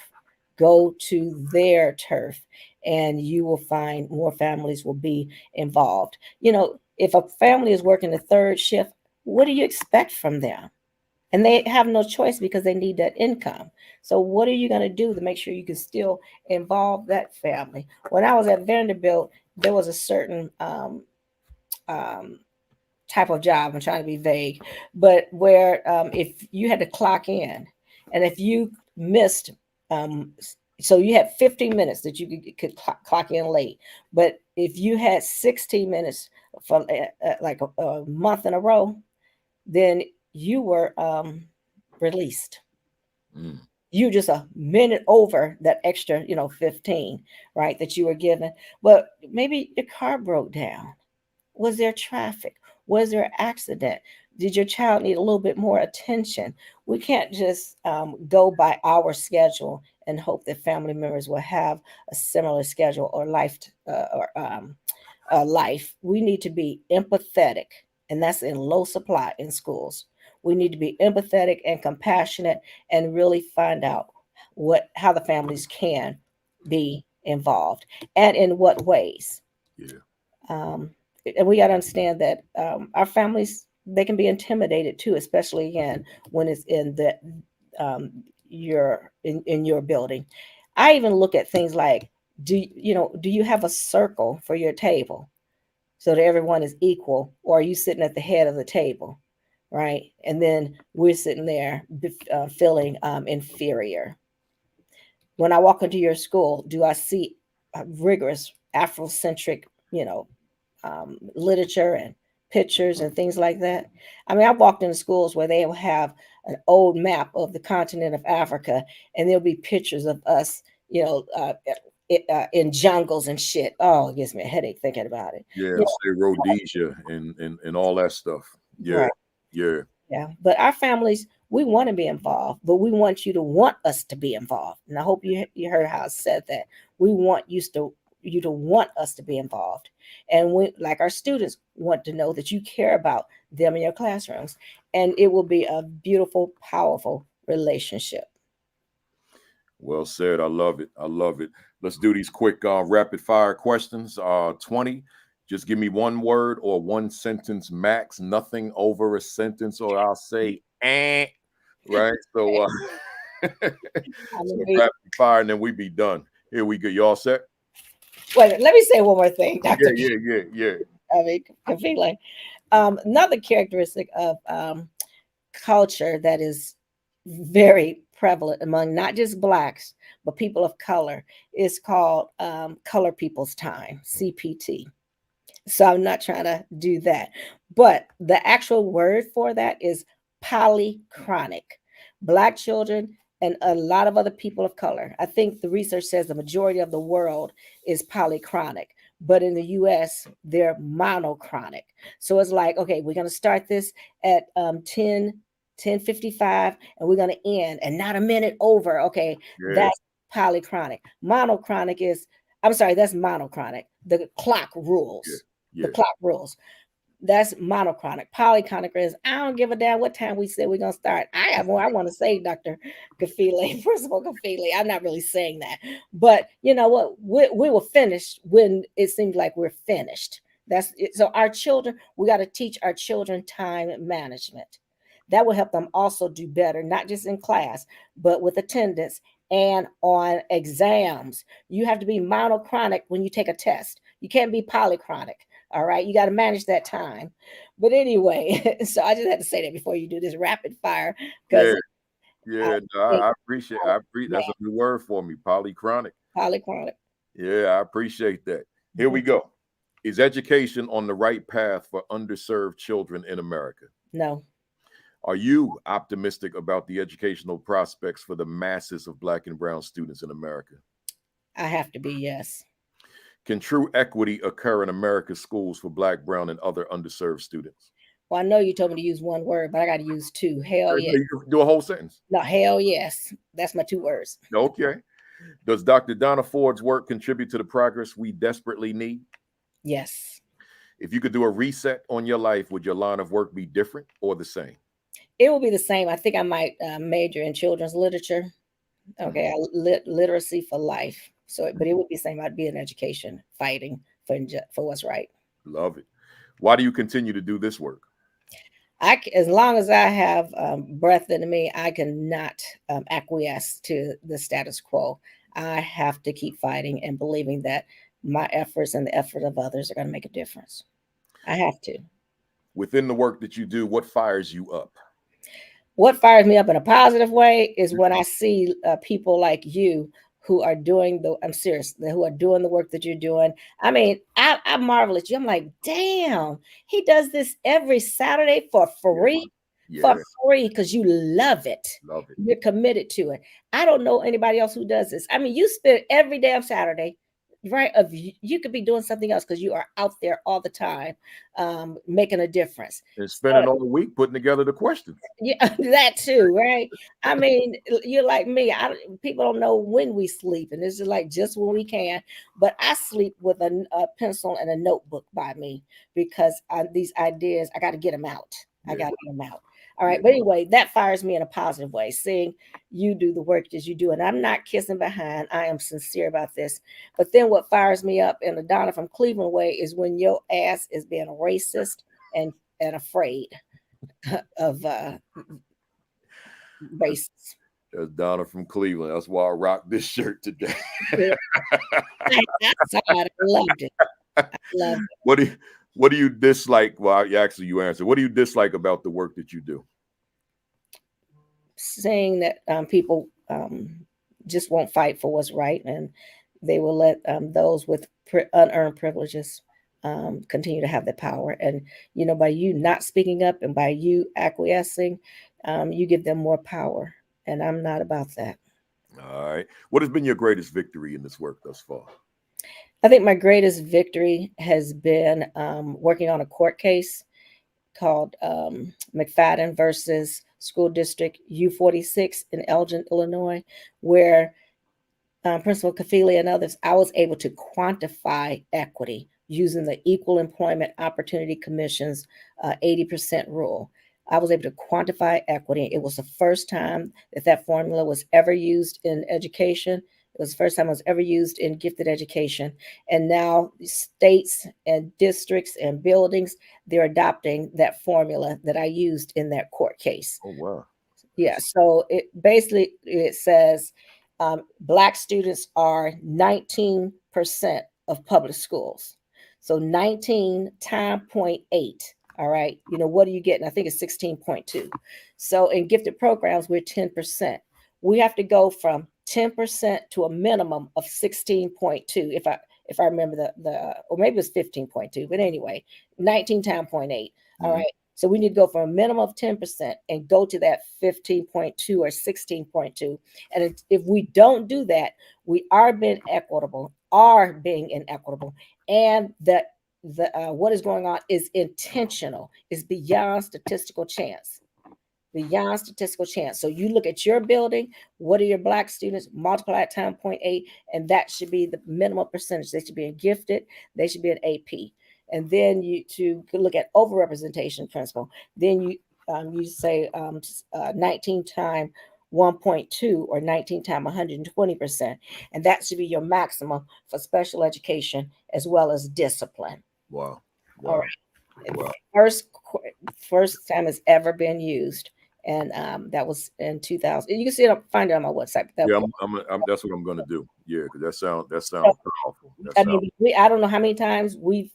go to their turf, and you will find more families will be involved. If a family is working the third shift, what do you expect from them? And they have no choice because they need that income. So what are you going to do to make sure you can still involve that family? When I was at Vanderbilt, there was a certain um, type of job. I'm trying to be vague, but where if you had to clock in, and if you missed, um, so you had 15 minutes that you could clock in late, but if you had 16 minutes for like a month in a row, then you were released. mm, You just a minute over that extra, 15, right, that you were given. But maybe your car broke down. Was there traffic? Was there an accident? Did your child need a little bit more attention? We can't just go by our schedule and hope that family members will have a similar schedule or life. We need to be empathetic, and that's in low supply in schools. We need to be empathetic and compassionate, and really find out how the families can be involved and in what ways. yeah, um, and we got to understand that our families, they can be intimidated too, especially again when it's in the um, in your building. I even look at things like, do you have a circle for your table so that everyone is equal, or are you sitting at the head of the table, right? And then we're sitting there feeling inferior. When I walk into your school, do I see rigorous Afrocentric, literature and pictures and things like that. I mean, I've walked into schools where they will have an old map of the continent of Africa, and there'll be pictures of us, in jungles and shit. Oh, it gives me a headache thinking about it. Yeah, You say Rhodesia and all that stuff. know, Yeah, right. yeah. Yeah. But our families, we want to be involved, but we want you to want us to be involved. And I hope you heard how I said that. We want you to want us to be involved. And we, like our students, want to know that you care about them in your classrooms. And it will be a beautiful, powerful relationship. Well said. I love it. I love it. Let's do these quick rapid fire questions. 20. Just give me one word or one sentence max, nothing over a sentence, or I'll say right. So so Be, rapid fire and then we be done. Here we go. You all set? wait, let me say one more thing, Dr. Yeah. I mean, Kafele. Another characteristic of culture that is very prevalent among not just Blacks, but people of color is called Color People's Time, CPT. So I'm not trying to do that. But the actual word for that is polychronic. Black children and a lot of other people of color. I think the research says the majority of the world is polychronic, but in the US, they're monochronic. So it's like, okay, we're going to start this at 10:55, and we're going to end and not a minute over. Okay, Yeah. that's polychronic. Monochronic is, I'm sorry, that's monochronic. The clock rules. Yeah. The clock rules. That's monochronic. Polychronic is I don't give a damn what time we say we're gonna start. I have more I want to say, Dr. Kafele, Principal Kafele. I'm not really saying that, but you know what? We will finish when it seems like we're finished. That's it. So our children, we got to teach our children time management. That will help them also do better, not just in class, but with attendance and on exams. You have to be monochronic when you take a test. You can't be polychronic. All right. You got to manage that time. But anyway, so I just had to say that before you do this rapid fire because No, I appreciate. That's a new word for me. Polychronic. polychronic. Yeah, I appreciate that. Here Mm-hmm. we go. Is education on the right path for underserved children in America? No. Are you optimistic about the educational prospects for the masses of Black and brown students in America? I have to be yes. Can true equity occur in America's schools for Black, brown, and other underserved students? Well, I know you told me to use one word, but I got to use two. Hell yes. You can do a whole sentence. No, hell yes. That's my two words. Okay. Does Dr. Donna Ford's work contribute to the progress we desperately need? Yes. If you could do a reset on your life, would your line of work be different or the same? It will be the same. I think I might major in children's literature. Okay, literacy for life. So, but it would be the same. I'd be in education, fighting for what's right. Love it. Why do you continue to do this work? As long as I have breath in me, I cannot acquiesce to the status quo. I have to keep fighting and believing that my efforts and the effort of others are going to make a difference. I have to. Within the work that you do, what fires you up? What fires me up in a positive way is when I see people like you who are doing I'm serious, who are doing the work that you're doing. I mean, I marvel at you. I'm like, damn, he does this every Saturday for free. Yeah. For free because you love it. Love it. You're committed to it. I don't know anybody else who does this. I mean, you spend every damn Saturday, right? You could be doing something else because you are out there all the time, making a difference. And spending all the week putting together the questions. Yeah, that too, right? I mean, you're like me. People don't know when we sleep, and it's just when we can. But I sleep with a pencil and a notebook by me because these ideas, I got to get them out. I got to get them out. All right. But anyway, that fires me in a positive way, seeing you do the work that you do. And I'm not kissing behind. I am sincere about this. But then what fires me up in the Donna from Cleveland way is when your ass is being racist and afraid of races. That's Donna from Cleveland. That's why I rock this shirt today. I saw it. I loved it. I loved it. What do you dislike? Well, actually, you answered. What do you dislike about the work that you do? Saying that people just won't fight for what's right, and they will let those with unearned privileges continue to have the power. And, by you not speaking up and by you acquiescing, you give them more power. And I'm not about that. All right. What has been your greatest victory in this work thus far? I think my greatest victory has been working on a court case called McFadden versus School District U46 in Elgin, Illinois, where Principal Kafele and others, I was able to quantify equity using the Equal Employment Opportunity Commission's 80% rule. I was able to quantify equity. It was the first time that formula was ever used in education. It was the first time it was ever used in gifted education. And now states and districts and buildings, they're adopting that formula that I used in that court case. Oh, wow. Yeah. So it says Black students are 19% of public schools. So 19 times 0.8. All right. What are you getting? I think it's 16.2. So in gifted programs, we're 10%. We have to go from 10% to a minimum of 16.2. If I remember the or maybe it's 15.2, but anyway, 19 times 0.8. All right. So we need to go from a minimum of 10% and go to that 15.2 or 16.2. And if we don't do that, we are being inequitable. And the what is going on is intentional, is beyond statistical chance. Beyond statistical chance. So you look at your building, what are your Black students, multiply it times 0.8, and that should be the minimum percentage. They should be in gifted, they should be in AP. And then you look at overrepresentation principle. Then you say 19 times 1.2 or 19 times 120%. And that should be your maximum for special education as well as discipline. Wow. All right. Wow. First time it's ever been used. And that was in 2000. You can see it, find it on my website. That's what I'm going to do. Yeah, because that sounds powerful. I don't know how many times we've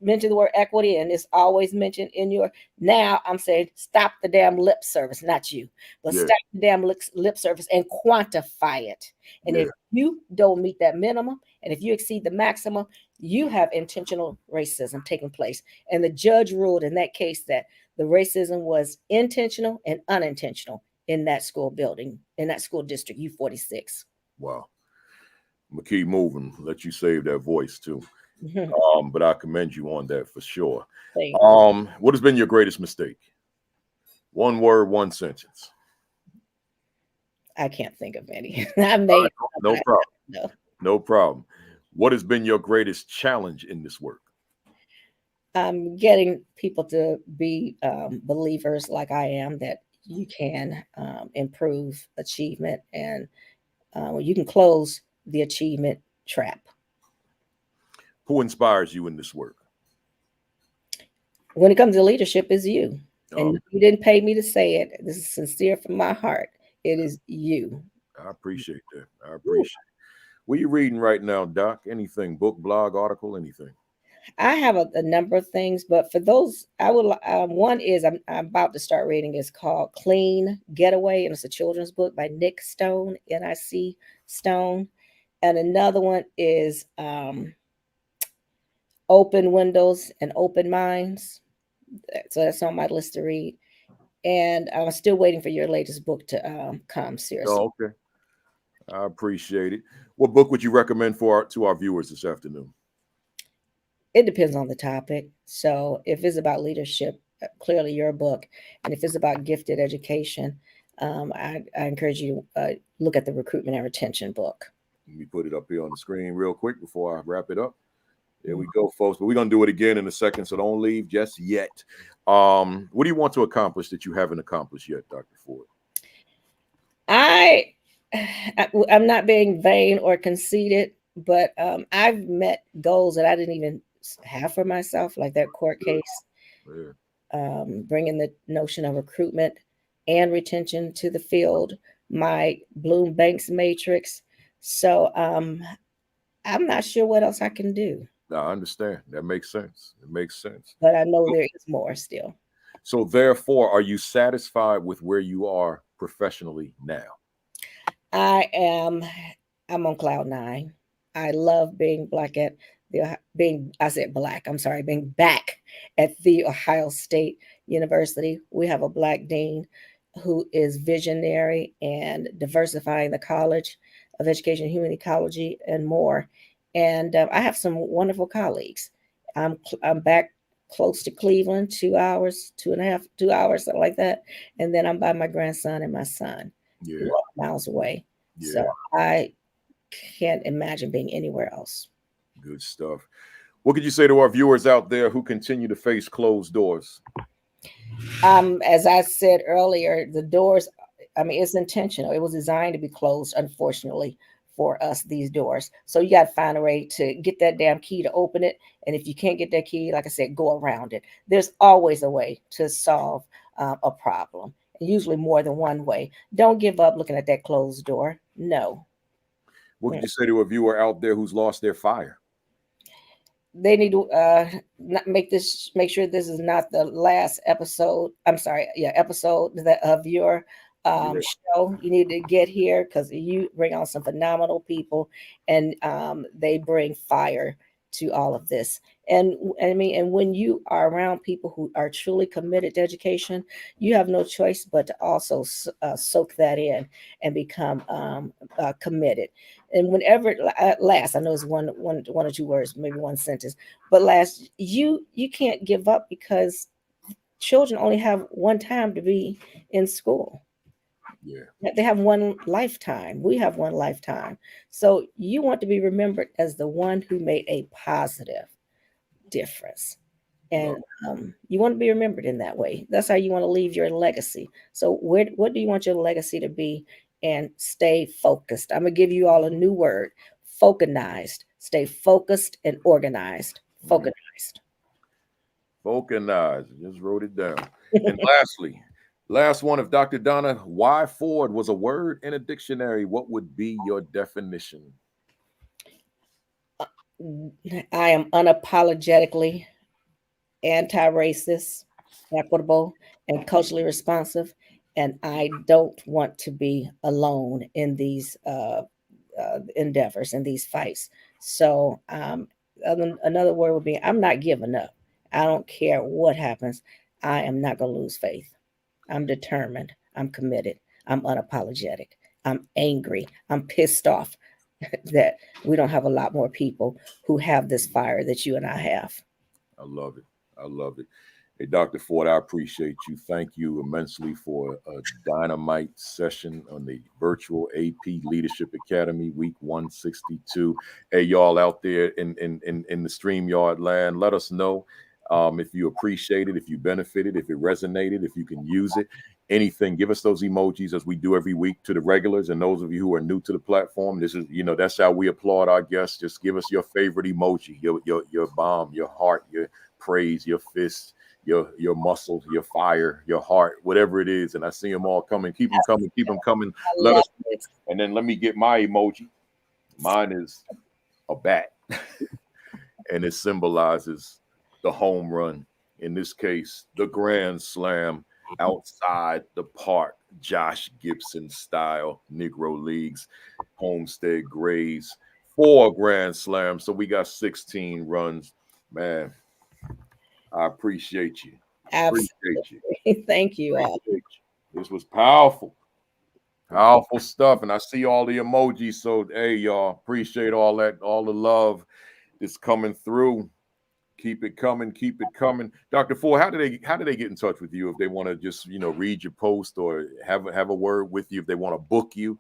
mentioned the word equity, and it's always mentioned in your. Now I'm saying stop the damn lip service, not you, but stop the damn lip service and quantify it. And if you don't meet that minimum, and if you exceed the maximum, you have intentional racism taking place. And the judge ruled in that case that the racism was intentional and unintentional in that school building, in that school district, U46. Wow. I'm going to keep moving, let you save that voice too. But I commend you on that for sure. What has been your greatest mistake? One word, one sentence. I can't think of any. I made no problem. No problem. What has been your greatest challenge in this work? Getting people to be believers like I am that you can improve achievement and you can close the achievement trap. Who inspires you in this work? When it comes to leadership, is you. And you didn't pay me to say it. This is sincere from my heart. It is you. I appreciate that. What are you reading right now, Doc? Anything? Book, blog, article, anything? I have a number of things, but for those, I would. One is I'm about to start reading. It's called Clean Getaway, and it's a children's book by Nick Stone, N-I-C Stone. And another one is Open Windows and Open Minds. So that's on my list to read. And I'm still waiting for your latest book to come. Seriously. Oh, okay. I appreciate it. What book would you recommend to our viewers this afternoon? It depends on the topic. So if it's about leadership, clearly your book. And if it's about gifted education, I encourage you to look at the recruitment and retention book. Let me put it up here on the screen real quick before I wrap it up. There we go, folks. But we're going to do it again in a second, so don't leave just yet. What do you want to accomplish that you haven't accomplished yet, Dr. Ford? I'm not being vain or conceited, but I've met goals that I didn't even have for myself, like that court case, bringing the notion of recruitment and retention to the field, my Bloom Banks matrix. So I'm not sure what else I can do. No, I understand. That makes sense. It makes sense. But I know there is more still. So therefore, are you satisfied with where you are professionally now? I'm on cloud nine. I love being Black at I said black, I'm sorry, being back at the Ohio State University. We have a black dean who is visionary and diversifying the College of Education, Human Ecology, and more. And I have some wonderful colleagues. I'm back close to Cleveland, 2 hours, 2.5, 2 hours, something like that. And then I'm by my grandson and my son, Yeah. miles away. Yeah. So I can't imagine being anywhere else. Good stuff. What could you say to our viewers out there who continue to face closed doors? As I said earlier, the doors, I mean, it's intentional. It was designed to be closed, unfortunately, for us, these doors. So you got to find a way to get that damn key to open it. And if you can't get that key, like I said, go around it. There's always a way to solve a problem, usually more than one way. Don't give up looking at that closed door. No. What could you say to a viewer out there who's lost their fire? They need to make sure this is not the last episode. I'm sorry, episode of your show. You need to get here because you bring on some phenomenal people, and they bring fire to all of this. And I mean, and when you are around people who are truly committed to education, you have no choice but to also soak that in and become committed. And whenever last, I know it's one or two words, maybe one sentence, but last, you can't give up because children only have one time to be in school. Yeah. They have one lifetime. We have one lifetime. So you want to be remembered as the one who made a positive difference. And you want to be remembered in that way. That's how you want to leave your legacy. So what do you want your legacy to be? And stay focused. I'm going to give you all a new word, focused. Stay focused and organized. Focused. Focused. Just wrote it down. And lastly, last one, if Dr. Donna, why Ford was a word in a dictionary, what would be your definition? I am unapologetically anti-racist, equitable, and culturally responsive. And I don't want to be alone in these endeavors and these fights. So another word would be, I'm not giving up. I don't care what happens. I am not going to lose faith. I'm determined. I'm committed. I'm unapologetic. I'm angry. I'm pissed off that we don't have a lot more people who have this fire that you and I have. I love it. I love it. Hey, Dr. Ford, I appreciate you. Thank you immensely for a dynamite session on the virtual AP Leadership Academy, week 162. Hey, y'all out there in the StreamYard land, let us know if you appreciate it, if you benefited, if it resonated, if you can use it. Anything, give us those emojis as we do every week to the regulars and those of you who are new to the platform. This is, that's how we applaud our guests. Just give us your favorite emoji, your bomb, your heart, your praise, your fist, your muscles, your fire, your heart, whatever it is. And I see them all coming. Keep them coming. Keep them coming. Let us. And then let me get my emoji. Mine is a bat, and it symbolizes the home run. In this case, the grand slam outside the park, Josh Gibson style, Negro Leagues, Homestead Grays, 4 grand slams. So we got 16 runs. Man, I appreciate you. Appreciate you. Thank you all. This was powerful. Powerful stuff. And I see all the emojis. So, hey, y'all, appreciate all that, all the love that's coming through. Keep it coming. Keep it coming. Dr. Ford, how do they get in touch with you if they want to just, read your post or have a word with you, if they want to book you?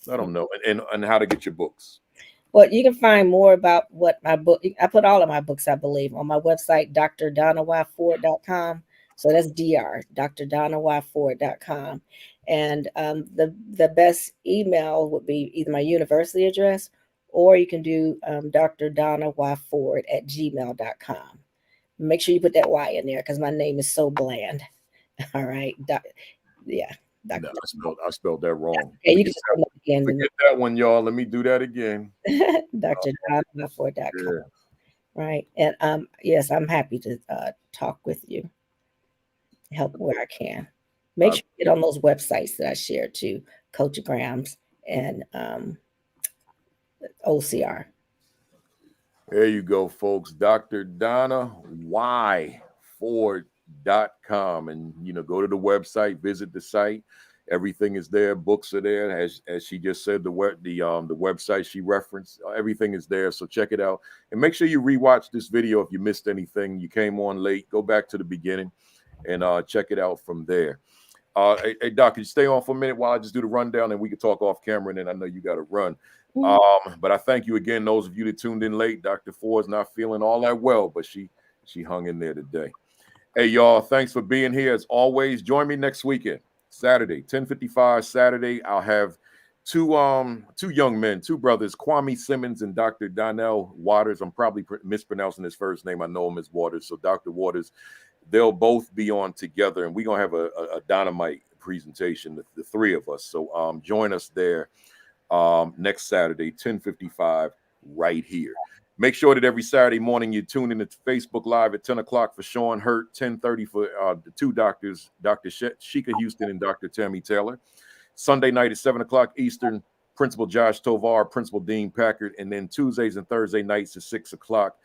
Let them know. And how to get your books. Well, you can find more about what my book, I put all of my books, I believe, on my website, drdonnayford.com. So that's drdonnayford.com. And the best email would be either my university address, or you can do drdonnayford@gmail.com. Make sure you put that Y in there because my name is so bland. All right. Yeah. No, I spelled that wrong. Yeah, you can just put it again. Forget that one, y'all. Let me do that again. drdonnayford.com. Yeah. Right. And yes, I'm happy to talk with you, help where I can. Make sure you get on those websites that I shared too, Coachograms and OCR. There you go, folks. Dr. Donna Y. Ford.com. And go to the website, visit the site. Everything is there. Books are there. As she just said, the website she referenced, everything is there. So check it out. And make sure you rewatch this video if you missed anything. You came on late. Go back to the beginning and check it out from there. Hey, Doc, can you stay on for a minute while I just do the rundown and we can talk off camera, and then I know you got to run. But I thank you again, those of you that tuned in late. Dr. Ford's not feeling all that well, but she hung in there today. Hey, y'all, thanks for being here. As always, join me next weekend, Saturday, 10:55 Saturday. I'll have two young men, two brothers, Kwame Simmons and Dr. Donnell Waters. I'm probably mispronouncing his first name. I know him as Waters. So Dr. Waters, they'll both be on together, and we're going to have a dynamite presentation, the three of us. So join us there next Saturday, 10:55, right here. Make sure that every Saturday morning you tune in to Facebook Live at 10 o'clock for Sean Hurt, 10:30 for the two doctors, Dr. Sheikah Houston and Dr. Tammy Taylor. Sunday night at 7 o'clock Eastern, Principal Josh Tovar, Principal Dean Packard, and then Tuesdays and Thursday nights at 6 o'clock,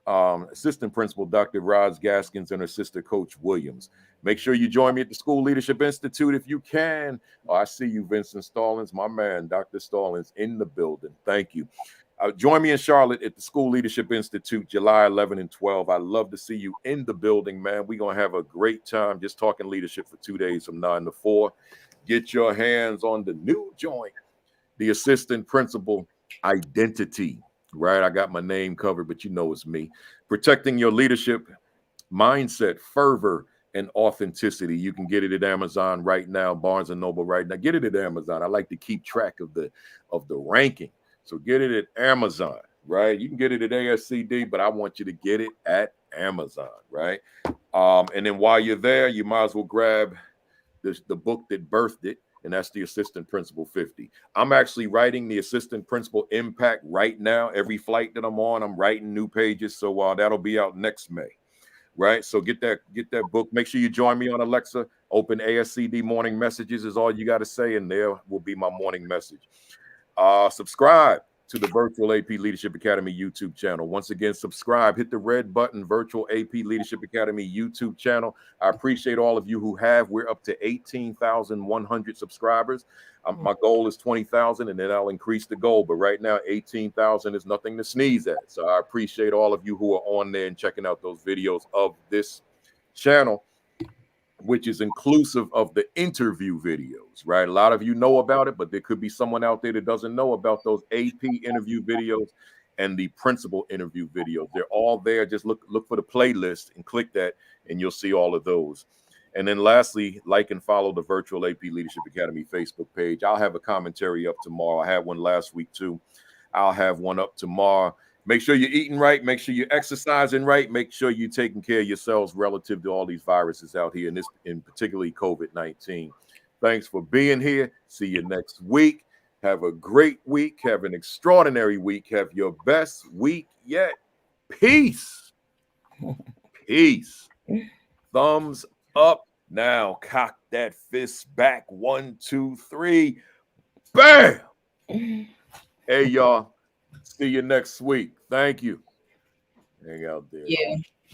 Assistant Principal Dr. Roz Gaskins and her sister Coach Williams. Make sure you join me at the School Leadership Institute if you can. Oh, I see you, Vincent Stallings, my man, Dr. Stallings in the building. Thank you. Join me in Charlotte at the School Leadership Institute, July 11 and 12. I'd love to see you in the building, man. We're going to have a great time just talking leadership for 2 days from 9 to 4. Get your hands on the new joint, the Assistant Principal Identity. Right? I got my name covered, but it's me. Protecting your leadership, mindset, fervor, and authenticity. You can get it at Amazon right now, Barnes & Noble right now. Get it at Amazon. I like to keep track of the ranking. So get it at Amazon, right? You can get it at ASCD, but I want you to get it at Amazon, right? And then while you're there, you might as well grab the book that birthed it, and that's the Assistant Principal 50. I'm actually writing the Assistant Principal Impact right now. Every flight that I'm on, I'm writing new pages. So that'll be out next May, right? So get that book. Make sure you join me on Alexa. Open ASCD morning messages is all you got to say, and there will be my morning message. Subscribe to the Virtual AP Leadership Academy YouTube channel. Once again, subscribe, hit the red button, Virtual AP Leadership Academy YouTube channel. I appreciate all of you who have. We're up to 18,100 subscribers. My goal is 20,000, and then I'll increase the goal. But right now, 18,000 is nothing to sneeze at. So I appreciate all of you who are on there and checking out those videos of this channel, which is inclusive of the interview videos, right? A lot of you know about it, but there could be someone out there that doesn't know about those AP interview videos and the principal interview videos. They're all there. Just look for the playlist and click that, and you'll see all of those. And then lastly, like and follow the Virtual AP Leadership Academy Facebook page. I'll have a commentary up tomorrow. I had one last week too. I'll have one up tomorrow. Make sure you're eating right. Make sure you're exercising right. Make sure you're taking care of yourselves relative to all these viruses out here, in particularly COVID-19. Thanks for being here. See you next week. Have a great week. Have an extraordinary week. Have your best week yet. Peace. Peace. Thumbs up. Now cock that fist back. 1, 2, 3. Bam. Hey, y'all. See you next week. Thank you. Hang out there. Yeah.